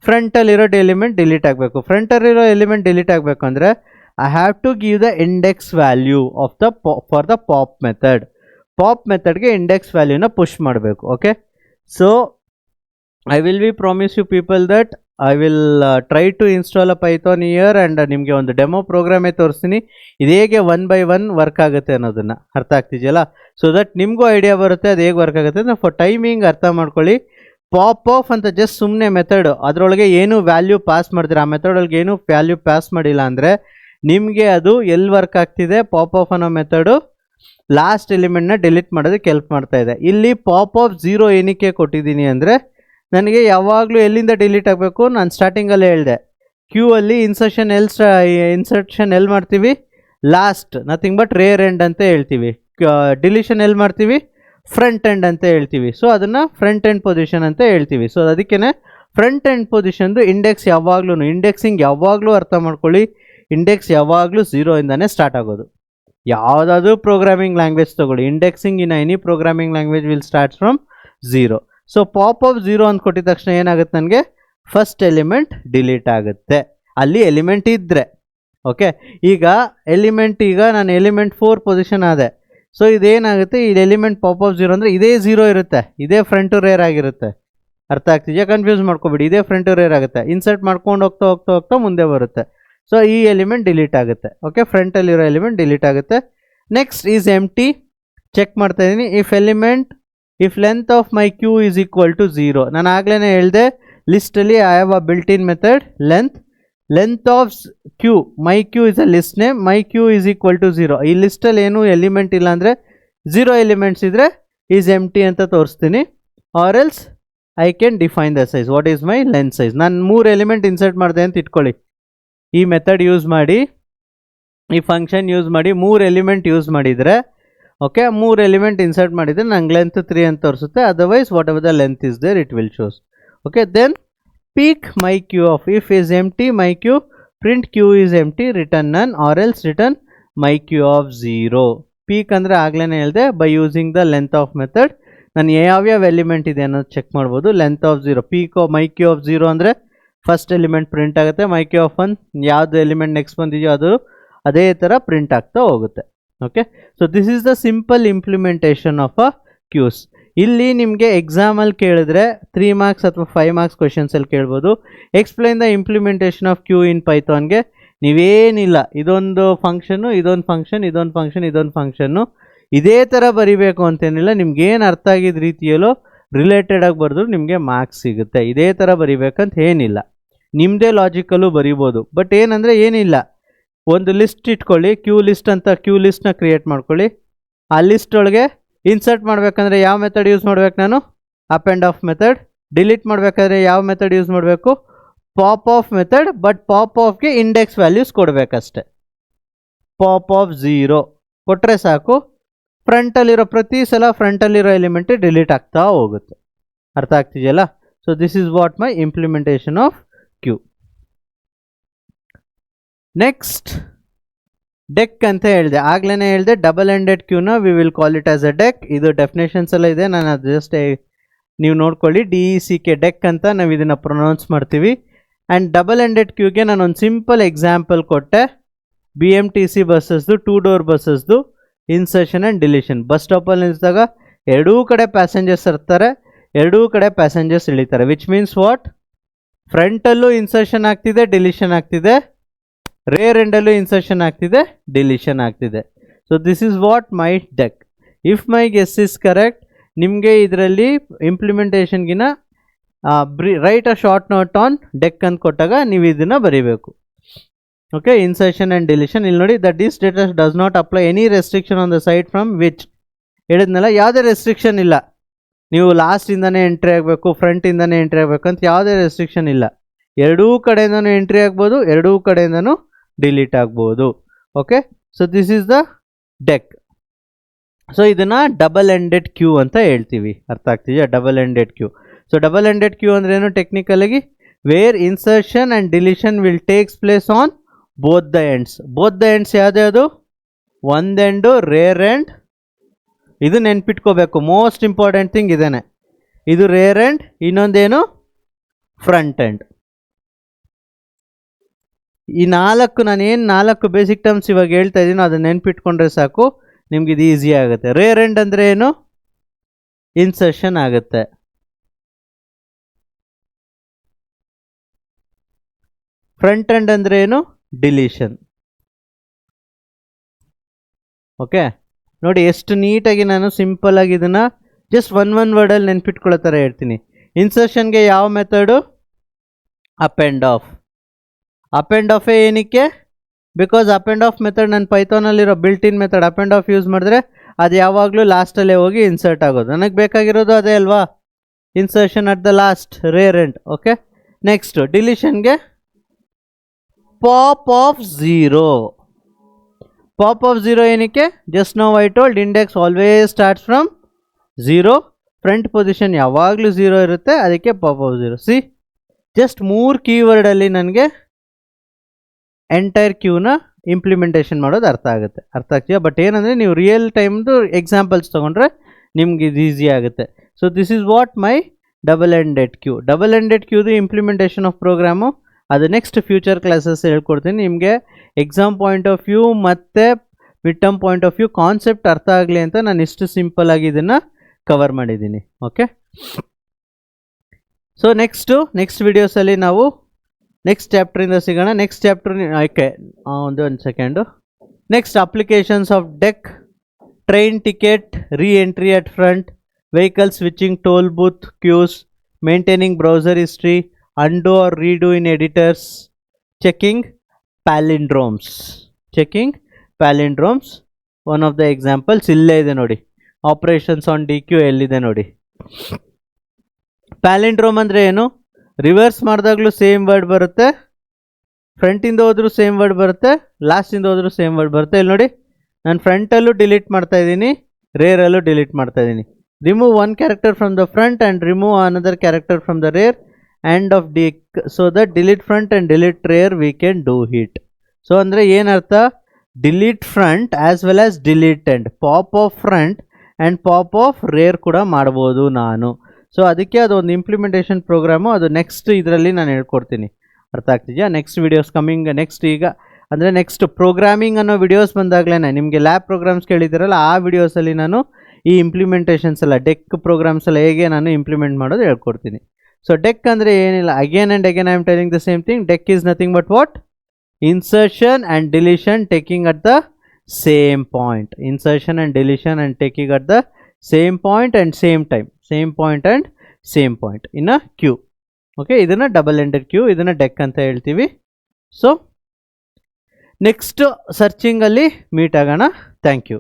ಫ್ರಂಟಲ್ಲಿರೋ ಎಲಿಮೆಂಟ್ ಡಿಲೀಟ್ ಆಗಬೇಕು. ಫ್ರಂಟಲ್ಲಿರೋ ಎಲಿಮೆಂಟ್ ಡಿಲೀಟ್ ಆಗಬೇಕು ಅಂದರೆ I have to give the index value of the for the pop method. Pop ಮೆಥಡ್ಗೆ ಇಂಡೆಕ್ಸ್ ವ್ಯಾಲ್ಯೂನ ಪುಷ್ ಮಾಡಬೇಕು. Okay, so I will be promise you people that I will try to install a Python here and ನಿಮಗೆ ಒಂದು demo ಪ್ರೋಗ್ರಾಮೇ ತೋರಿಸ್ತೀನಿ, ಇದು ಹೇಗೆ 1 by 1 work ಆಗುತ್ತೆ ಅನ್ನೋದನ್ನು. ಅರ್ಥ ಆಗ್ತಿದೆಯಲ್ಲ? ಸೊ ದಟ್ ನಿಮಗೂ ಐಡಿಯಾ ಬರುತ್ತೆ ಅದು ಹೇಗೆ ವರ್ಕ್ ಆಗುತ್ತೆ. ಫಾರ್ ಟೈಮಿಂಗ್ ಅರ್ಥ ಮಾಡ್ಕೊಳ್ಳಿ. ಪಾಪ್ ಆಫ್ ಅಂತ ಜಸ್ಟ್ ಸುಮ್ಮನೆ ಮೆಥಡ್, ಅದರೊಳಗೆ ಏನು ವ್ಯಾಲ್ಯೂ ಪಾಸ್ ಮಾಡ್ತೀರಾ, ಆ ಮೆಥಡೊಳಗೆ ಏನು ವ್ಯಾಲ್ಯೂ ಪಾಸ್ ಮಾಡಿಲ್ಲ ಅಂದರೆ ನಿಮಗೆ ಅದು ಎಲ್ಲಿ ವರ್ಕ್ ಆಗ್ತಿದೆ, ಪಾಪ್ ಆಫ್ ಅನ್ನೋ ಮೆಥಡು ಲಾಸ್ಟ್ ಎಲಿಮೆಂಟ್ನ ಡಿಲೀಟ್ ಮಾಡೋದಕ್ಕೆ ಹೆಲ್ಪ್ ಮಾಡ್ತಾ ಇದೆ. ಇಲ್ಲಿ ಪಾಪ್ ಆಫ್ 0 ಏನಕ್ಕೆ ಕೊಟ್ಟಿದ್ದೀನಿ ಅಂದರೆ, ನನಗೆ ಯಾವಾಗಲೂ ಎಲ್ಲಿಂದ ಡಿಲೀಟ್ ಆಗಬೇಕು, ನಾನು ಸ್ಟಾರ್ಟಿಂಗಲ್ಲೇ ಹೇಳಿದೆ, Q ಅಲ್ಲಿ ಇನ್ಸರ್ಷನ್ ಎಲ್ಲಿ ಮಾಡ್ತೀವಿ, last, nothing but rear end ಅಂತ ಹೇಳ್ತೀವಿ. ಡಿಲೀಷನ್ ಎಲ್ಲಿ ಮಾಡ್ತೀವಿ, ಫ್ರಂಟ್ ಎಂಡ್ ಅಂತ ಹೇಳ್ತೀವಿ. ಸೊ ಅದನ್ನು ಫ್ರಂಟ್ ಎಂಡ್ ಪೊಸಿಷನ್ ಅಂತ ಹೇಳ್ತೀವಿ. ಸೊ ಅದಕ್ಕೇ ಫ್ರಂಟ್ ಎಂಡ್ ಪೊಸಿಷನ್ದು ಇಂಡೆಕ್ಸ್ ಯಾವಾಗಲೂ, ಇಂಡೆಕ್ಸಿಂಗ್ ಯಾವಾಗಲೂ ಅರ್ಥ ಮಾಡ್ಕೊಳ್ಳಿ, ಇಂಡೆಕ್ಸ್ ಯಾವಾಗಲೂ 0 ಇಂದಾನೆ ಸ್ಟಾರ್ಟ್ ಆಗೋದು. ಯಾವುದಾದ್ರೂ ಪ್ರೋಗ್ರಾಮಿಂಗ್ ಲ್ಯಾಂಗ್ವೇಜ್ ತೊಗೊಳ್ಳಿ, indexing in any programming language will start from 0. So pop of 0 ಅಂತ ಕೊಟ್ಟಿದ ತಕ್ಷಣ ಏನಾಗುತ್ತೆ, ನನಗೆ ಫಸ್ಟ್ ಎಲಿಮೆಂಟ್ ಡಿಲೀಟ್ ಆಗುತ್ತೆ, ಅಲ್ಲಿ ಎಲಿಮೆಂಟ್ ಇದ್ದರೆ. ಓಕೆ, ಈಗ ನಾನು ಎಲಿಮೆಂಟ್ 4 ಪೊಸಿಷನ್ ಆದೆ. ಸೊ ಇದೇನಾಗುತ್ತೆ, ಈ ಎಲಿಮೆಂಟ್ ಪಾಪ್ ಆಫ್ 0 ಅಂದರೆ ಇದೇ 0 ಇರುತ್ತೆ, ಇದೇ ಫ್ರಂಟು ರೇರ್ ಆಗಿರುತ್ತೆ. ಅರ್ಥ ಆಗ್ತಿದೆಯಾ? ಕನ್ಫ್ಯೂಸ್ ಮಾಡ್ಕೊಬೇಡಿ, ಇದೇ ಫ್ರಂಟು ರೇರ್ ಆಗುತ್ತೆ, ಇನ್ಸರ್ಟ್ ಮಾಡ್ಕೊಂಡು ಹೋಗ್ತಾ ಮುಂದೆ ಬರುತ್ತೆ. ಸೊ ಈ ಎಲಿಮೆಂಟ್ ಡಿಲೀಟ್ ಆಗುತ್ತೆ. ಓಕೆ, ಫ್ರಂಟಲ್ಲಿರೋ ಎಲಿಮೆಂಟ್ ಡಿಲೀಟ್ ಆಗುತ್ತೆ. Next is empty. ಚೆಕ್ ಮಾಡ್ತಾ ಇದ್ದೀನಿ, if length of my Q is equal to 0. ನಾನು ಆಗಲೇ ಹೇಳಿದೆ, ಲಿಸ್ಟಲ್ಲಿ I have a built in method length of Q, my Q is a list name, my Q is equal to 0. ಈ ಲಿಸ್ಟಲ್ಲಿ ಏನು element ಇಲ್ಲ ಅಂದರೆ 0 ಎಲಿಮೆಂಟ್ಸ್ ಇದ್ದರೆ ಈಸ್ ಎಂಟಿ ಅಂತ ತೋರಿಸ್ತೀನಿ. Or else I can define the size, what is my length size. ನಾನು 3 element insert ಮಾಡಿದೆ ಅಂತ ಇಟ್ಕೊಳ್ಳಿ, ಈ ಮೆಥಡ್ ಯೂಸ್ ಮಾಡಿ, ಈ ಫಂಕ್ಷನ್ ಯೂಸ್ ಮಾಡಿ 3 ಎಲಿಮೆಂಟ್ ಯೂಸ್ ಮಾಡಿದರೆ, ಓಕೆ, 3 ಎಲಿಮೆಂಟ್ ಇನ್ಸರ್ಟ್ ಮಾಡಿದರೆ ನಂಗೆ ಲೆಂತ್ 3 ಅಂತ ತೋರಿಸುತ್ತೆ. Otherwise whatever the length is there it will shows. Okay, then peek my Q of if is empty my Q, print Q is empty, return none, or else return my Q of 0. Peek ಅಂದರೆ ಆಗಲೇ ಹೇಳಿದೆ, by using the length of method ನಾನು ಯಾವ್ಯಾವ element ಇದೆ ಅನ್ನೋದು check ಮಾಡ್ಬೋದು. Length of 0, peak my Q of 0 ಅಂದರೆ first element print ಆಗುತ್ತೆ, ಮೈ Q ಆಫ್ 1 ಯಾವುದು ಎಲಿಮೆಂಟ್ ನೆಕ್ಸ್ಟ್ ಬಂದಿದೆಯೋ ಅದು ಅದೇ ಥರ ಪ್ರಿಂಟ್ ಆಗ್ತಾ ಹೋಗುತ್ತೆ. Okay, so this is the simple implementation of a queues. ಇಲ್ಲಿ ನಿಮಗೆ ಎಕ್ಸಾಮಲ್ಲಿ ಕೇಳಿದ್ರೆ 3 marks ಅಥವಾ 5 marks ಕ್ವೆಶನ್ಸಲ್ಲಿ ಕೇಳ್ಬೋದು. Explain the implementation of queue in ಪೈಥಾನ್ಗೆ ನೀವೇನಿಲ್ಲ, ಇದೊಂದು ಫಂಕ್ಷನ್ನು, ಇದೊಂದು ಫಂಕ್ಷನ್, ಇದೊಂದು ಫಂಕ್ಷನ್, ಇದೊಂದು ಫಂಕ್ಷನ್ನು, ಇದೇ ಥರ ಬರಿಬೇಕು ಅಂತೇನಿಲ್ಲ. ನಿಮ್ಗೇನು ಅರ್ಥ ಆಗಿದ್ದ ರೀತಿಯಲ್ಲೋ ರಿಲೇಟೆಡಾಗಿ ಬರೆದ್ರು ನಿಮಗೆ ಮಾರ್ಕ್ಸ್ ಸಿಗುತ್ತೆ. ಇದೇ ಥರ ಬರಿಬೇಕಂತ ಏನಿಲ್ಲ, ನಿಮ್ಮದೇ ಲಾಜಿಕಲ್ಲೂ ಬರಿಬೋದು. ಬಟ್ ಏನಂದರೆ ಏನಿಲ್ಲ, ಒಂದು ಲಿಸ್ಟ್ ಇಟ್ಕೊಳ್ಳಿ, ಕ್ಯೂ ಲಿಸ್ಟ್ ಅಂತ. ಕ್ಯೂ ಲಿಸ್ಟ್ನ ಕ್ರಿಯೇಟ್ ಮಾಡ್ಕೊಳ್ಳಿ. ಆ ಲಿಸ್ಟ್ ಒಳಗೆ ಇನ್ಸರ್ಟ್ ಮಾಡಬೇಕಂದ್ರೆ ಯಾವ ಮೆಥಡ್ ಯೂಸ್ ಮಾಡ್ಬೇಕು ನಾನು? Append of method. Delete ಮಾಡಬೇಕಾದ್ರೆ ಯಾವ ಮೆಥಡ್ ಯೂಸ್ ಮಾಡಬೇಕು? Pop of method. But pop ಆಫ್ಗೆ ಇಂಡೆಕ್ಸ್ ವ್ಯಾಲ್ಯೂಸ್ ಕೊಡಬೇಕಷ್ಟೆ. ಪಾಪ್ ಆಫ್ 0 ಕೊಟ್ಟರೆ ಸಾಕು, ಫ್ರಂಟಲ್ಲಿರೋ ಪ್ರತಿ ಸಲ ಫ್ರಂಟಲ್ಲಿರೋ ಎಲಿಮೆಂಟ್ ಡಿಲೀಟ್ ಆಗ್ತಾ ಹೋಗುತ್ತೆ. ಅರ್ಥ ಆಗ್ತಿದೆಯಲ್ಲ? So this is what my implementation of queue. Next deck ಅಂತ ಹೇಳಿದೆ, ಆಗ್ಲೇ ಹೇಳಿದೆ ಡಬಲ್ ಎಂಡೆಡ್ ಕ್ಯೂನ we will call it as a deck. ಇದು ಡೆಫಿನೇಷನ್ಸ್ ಎಲ್ಲ ಇದೆ, ನಾನು ಅದು ಜಸ್ಟ್ ನೀವು ನೋಡ್ಕೊಳ್ಳಿ. DECK ಡೆಕ್ ಅಂತ ನಾವು ಇದನ್ನು ಪ್ರೊನೌನ್ಸ್ ಮಾಡ್ತೀವಿ. ಆ್ಯಂಡ್ ಡಬಲ್ ಎಂಡೆಡ್ ಕ್ಯೂಗೆ ನಾನು ಒಂದು ಸಿಂಪಲ್ ಎಕ್ಸಾಂಪಲ್ ಕೊಟ್ಟೆ. BMTC ಬಸ್ಸಸ್ದು, 2 ಡೋರ್ ಬಸ್ಸಸ್ದು ಇನ್ಸರ್ಷನ್ ಆ್ಯಂಡ್ ಡಿಲೀಷನ್. ಬಸ್ ಸ್ಟಾಪಲ್ಲಿ ನಿಲ್ಲಿಸಿದಾಗ ಎರಡೂ ಕಡೆ ಪ್ಯಾಸೆಂಜರ್ಸ್ ಇರ್ತಾರೆ, ಎರಡೂ ಕಡೆ ಪ್ಯಾಸೆಂಜರ್ಸ್ ಇಳಿತಾರೆ. Which means what? ಫ್ರಂಟಲ್ಲೂ ಇನ್ಸರ್ಷನ್ ಆಗ್ತಿದೆ, ಡಿಲೀಷನ್ ಆಗ್ತಿದೆ. ರೇರ್ ಎಂಡಲ್ಲೂ ಇನ್ಸರ್ಷನ್ ಆಗ್ತಿದೆ, ಡಿಲೀಷನ್ ಆಗ್ತಿದೆ. So this is what my deck. If my guess is correct, ನಿಮಗೆ ಇದರಲ್ಲಿ ಇಂಪ್ಲಿಮೆಂಟೇಷನ್ಗಿನ write a short note on deck ಅಂತ ಕೊಟ್ಟಾಗ ನೀವು ಇದನ್ನು ಬರೀಬೇಕು. Okay, insertion and deletion. ಇಲ್ಲಿ ನೋಡಿ, the this data does not apply any restriction on the site from which. ಹೇಳಿದ್ನಲ್ಲ, ಯಾವುದೇ ರೆಸ್ಟ್ರಿಕ್ಷನ್ ಇಲ್ಲ. ನೀವು ಲಾಸ್ಟಿಂದನೇ ಎಂಟ್ರಿ ಆಗಬೇಕು, ಫ್ರಂಟಿಂದನೇ ಎಂಟ್ರಿ ಆಗಬೇಕು ಅಂತ ಯಾವುದೇ ರೆಸ್ಟ್ರಿಕ್ಷನ್ ಇಲ್ಲ. ಎರಡೂ ಕಡೆಯಿಂದನೂ ಎಂಟ್ರಿ ಆಗ್ಬೋದು, ಎರಡೂ ಕಡೆಯಿಂದನೂ ಡಿಲೀಟ್ ಆಗ್ಬೋದು. Okay, so this is the deck. So ಇದನ್ನು ಡಬಲ್ ಎಂಡೆಡ್ ಕ್ಯೂ ಅಂತ ಹೇಳ್ತೀವಿ. ಅರ್ಥ ಆಗ್ತಿದೆಯಾ? Double ended queue. So double ended queue ಅಂದ್ರೆ ಏನು? ಟೆಕ್ನಿಕಲಾಗಿ where insertion and deletion will takes place on both the ends. Both the ends ಯಾವ್ದು? ಒಂದು ಎಂಡು ರೇರ್ ಎಂಡ್. ಇದು ನೆನ್ಪಿಟ್ಕೋಬೇಕು, ಮೋಸ್ಟ್ ಇಂಪಾರ್ಟೆಂಟ್ ಥಿಂಗ್ ಇದೇನೆ. ಇದು ರೇರ್ ಎಂಡ್, ಇನ್ನೊಂದೇನು? Front end. ಈ ನಾಲ್ಕು, ನಾನೇನು 4 ಬೇಸಿಕ್ ಟರ್ಮ್ಸ್ ಇವಾಗ ಹೇಳ್ತಾ ಇದ್ದೀನೋ ಅದನ್ನ ನೆನ್ಪಿಟ್ಕೊಂಡ್ರೆ ಸಾಕು, ನಿಮ್ಗೆ ಇದು ಈಸಿ ಆಗುತ್ತೆ. ರೇರ್ ಎಂಡ್ ಅಂದರೆ ಏನು? ಇನ್ಸರ್ಷನ್ ಆಗುತ್ತೆ. ಫ್ರಂಟ್ ಎಂಡ್ ಅಂದರೆ ಏನು? ಡಿಲೀಷನ್. ಓಕೆ, ನೋಡಿ ಎಷ್ಟು ನೀಟಾಗಿ ನಾನು ಸಿಂಪಲ್ ಆಗಿ ಇದನ್ನು ಜಸ್ಟ್ ಒನ್ ವರ್ಡಲ್ಲಿ ನೆನ್ಪಿಟ್ಕೊಳ್ಳೋ ಥರ ಹೇಳ್ತೀನಿ. ಇನ್ಸರ್ಷನ್ಗೆ ಯಾವ method? Append of. Append ಆಫೇ ಏನಕ್ಕೆ? Because append of method ನನ್ನ ಪೈಥಾನಲ್ಲಿರೋ built in method. Append of use ಮಾಡಿದ್ರೆ ಅದು ಯಾವಾಗಲೂ ಲಾಸ್ಟಲ್ಲೇ ಹೋಗಿ ಇನ್ಸರ್ಟ್ ಆಗೋದು. ನನಗೆ ಬೇಕಾಗಿರೋದು ಅದೇ ಅಲ್ವಾ? Insertion at the last, rear end. Okay, next ಡಿಲೀಷನ್ಗೆ ಪಾಪ್ ಆಫ್ 0. ಪಾಪ್ ಆಫ್ 0 ಏನಕ್ಕೆ? Just now I told index always starts from 0. Front position ಯಾವಾಗಲೂ 0 ಇರುತ್ತೆ, ಅದಕ್ಕೆ ಪಾಪ್ ಆಫ್ 0. ಸಿ, ಜಸ್ಟ್ 3 ಕೀವರ್ಡಲ್ಲಿ ನನಗೆ ಎಂಟೈರ್ ಕ್ಯೂನ ಇಂಪ್ಲಿಮೆಂಟೇಷನ್ ಮಾಡೋದು ಅರ್ಥ ಆಗುತ್ತೆ. ಅರ್ಥ ಆಗ್ತೀಯಾ? ಬಟ್ ಏನಂದರೆ ನೀವು ರಿಯಲ್ ಟೈಮ್ದು ಎಕ್ಸಾಂಪಲ್ಸ್ ತೊಗೊಂಡ್ರೆ ನಿಮ್ಗೆ ಇದು ಈಸಿ ಆಗುತ್ತೆ. So this is what my double ended queue. Double ended ಕ್ಯೂದು ಇಂಪ್ಲಿಮೆಂಟೇಷನ್ ಆಫ್ ಪ್ರೋಗ್ರಾಮು ಅದು ನೆಕ್ಸ್ಟ್ ಫ್ಯೂಚರ್ ಕ್ಲಾಸಸ್ ಹೇಳ್ಕೊಡ್ತೀನಿ. ನಿಮಗೆ ಎಕ್ಸಾಮ್ ಪಾಯಿಂಟ್ ಆಫ್ ವ್ಯೂ ಮತ್ತು mid term point of view concept ಅರ್ಥ ಆಗಲಿ ಅಂತ ನಾನು ಇಷ್ಟು ಸಿಂಪಲ್ ಆಗಿ ಇದನ್ನು ಕವರ್ ಮಾಡಿದ್ದೀನಿ. ಓಕೆ, ಸೊ ನೆಕ್ಸ್ಟ್ ವಿಡಿಯೋಸಲ್ಲಿ ನಾವು ನೆಕ್ಸ್ಟ್ ಚಾಪ್ಟ್ರಿಂದ ಸಿಗೋಣ. ನೆಕ್ಸ್ಟ್ ಚಾಪ್ಟರ್ ಓಕೆ, ಒಂದು second. Next applications of deck, train ticket, re entry at front, vehicle switching, toll booth queues, maintaining browser history, undo or redo in editors, checking palindromes. One of the examples ಇಲ್ಲೇ ಇದೆ ನೋಡಿ. Operations on DQ ಎಲ್ಲಿದೆ ನೋಡಿ. ಪ್ಯಾಲಿಂಡ್ರೋಮ್ ಅಂದರೆ ಏನು? Reverse ಮಾಡಿದಾಗಲೂ same word ಬರುತ್ತೆ, ಫ್ರಂಟಿಂದ ಹೋದ್ರೂ same word ಬರುತ್ತೆ, ಲಾಸ್ಟಿಂದ ಹೋದ್ರೂ ಸೇಮ್ ವರ್ಡ್ ಬರುತ್ತೆ. ಇಲ್ಲಿ ನೋಡಿ, ನಾನು ಫ್ರಂಟಲ್ಲೂ ಡಿಲೀಟ್ ಮಾಡ್ತಾ ಇದ್ದೀನಿ, ರೇರಲ್ಲೂ ಡಿಲೀಟ್ ಮಾಡ್ತಾ ಇದ್ದೀನಿ. Remove one character from the front and remove another character from the rear end of DQ, so that delete front and delete rear we can do it. So andre ಏನು ಅರ್ಥ? delete front as well as delete end, pop of front and pop of rear ಕೂಡ ಮಾಡ್ಬೋದು ನಾನು. So ಅದಕ್ಕೆ ಅದೊಂದು implementation programme, ಅದು next ಇದರಲ್ಲಿ ನಾನು ಹೇಳ್ಕೊಡ್ತೀನಿ. ಅರ್ಥ ಆಗ್ತಿದೆಯಾ? Next videos coming. ನೆಕ್ಸ್ಟ್ ಈಗ ಅಂದರೆ ನೆಕ್ಸ್ಟ್ ಪ್ರೋಗ್ರಾಮಿಂಗ್ ಅನ್ನೋ ವಿಡಿಯೋಸ್ ಬಂದಾಗಲೇ ನಿಮಗೆ ಲ್ಯಾಬ್ ಪ್ರೋಗ್ರಾಮ್ಸ್ ಕೇಳಿದ್ದೀರಲ್ಲ, ಆ ವಿಡಿಯೋಸಲ್ಲಿ ನಾನು ಈ ಇಂಪ್ಲಿಮೆಂಟೇಷನ್ಸ್ ಎಲ್ಲ ಡೆಕ್ ಪ್ರೋಗ್ರಾಮ್ಸ್ ಎಲ್ಲ ಹೇಗೆ ನಾನು ಇಂಪ್ಲಿಮೆಂಟ್ ಮಾಡೋದು ಹೇಳ್ಕೊಡ್ತೀನಿ. ಸೊ ಡೆಕ್ ಅಂದರೆ ಏನಿಲ್ಲ, again and again I am telling the same thing. Deck is nothing but what? insertion and deletion taking at the same point, insertion and deletion and taking at the same point and same time, same point and same point in a queue. Okay, ಇದನ್ನ double ended queue, ಇದನ್ನ deque ಅಂತ ಹೇಳ್ತೀವಿ. So next searching ಅಲ್ಲಿ meet ಆಗೋಣ. Thank you.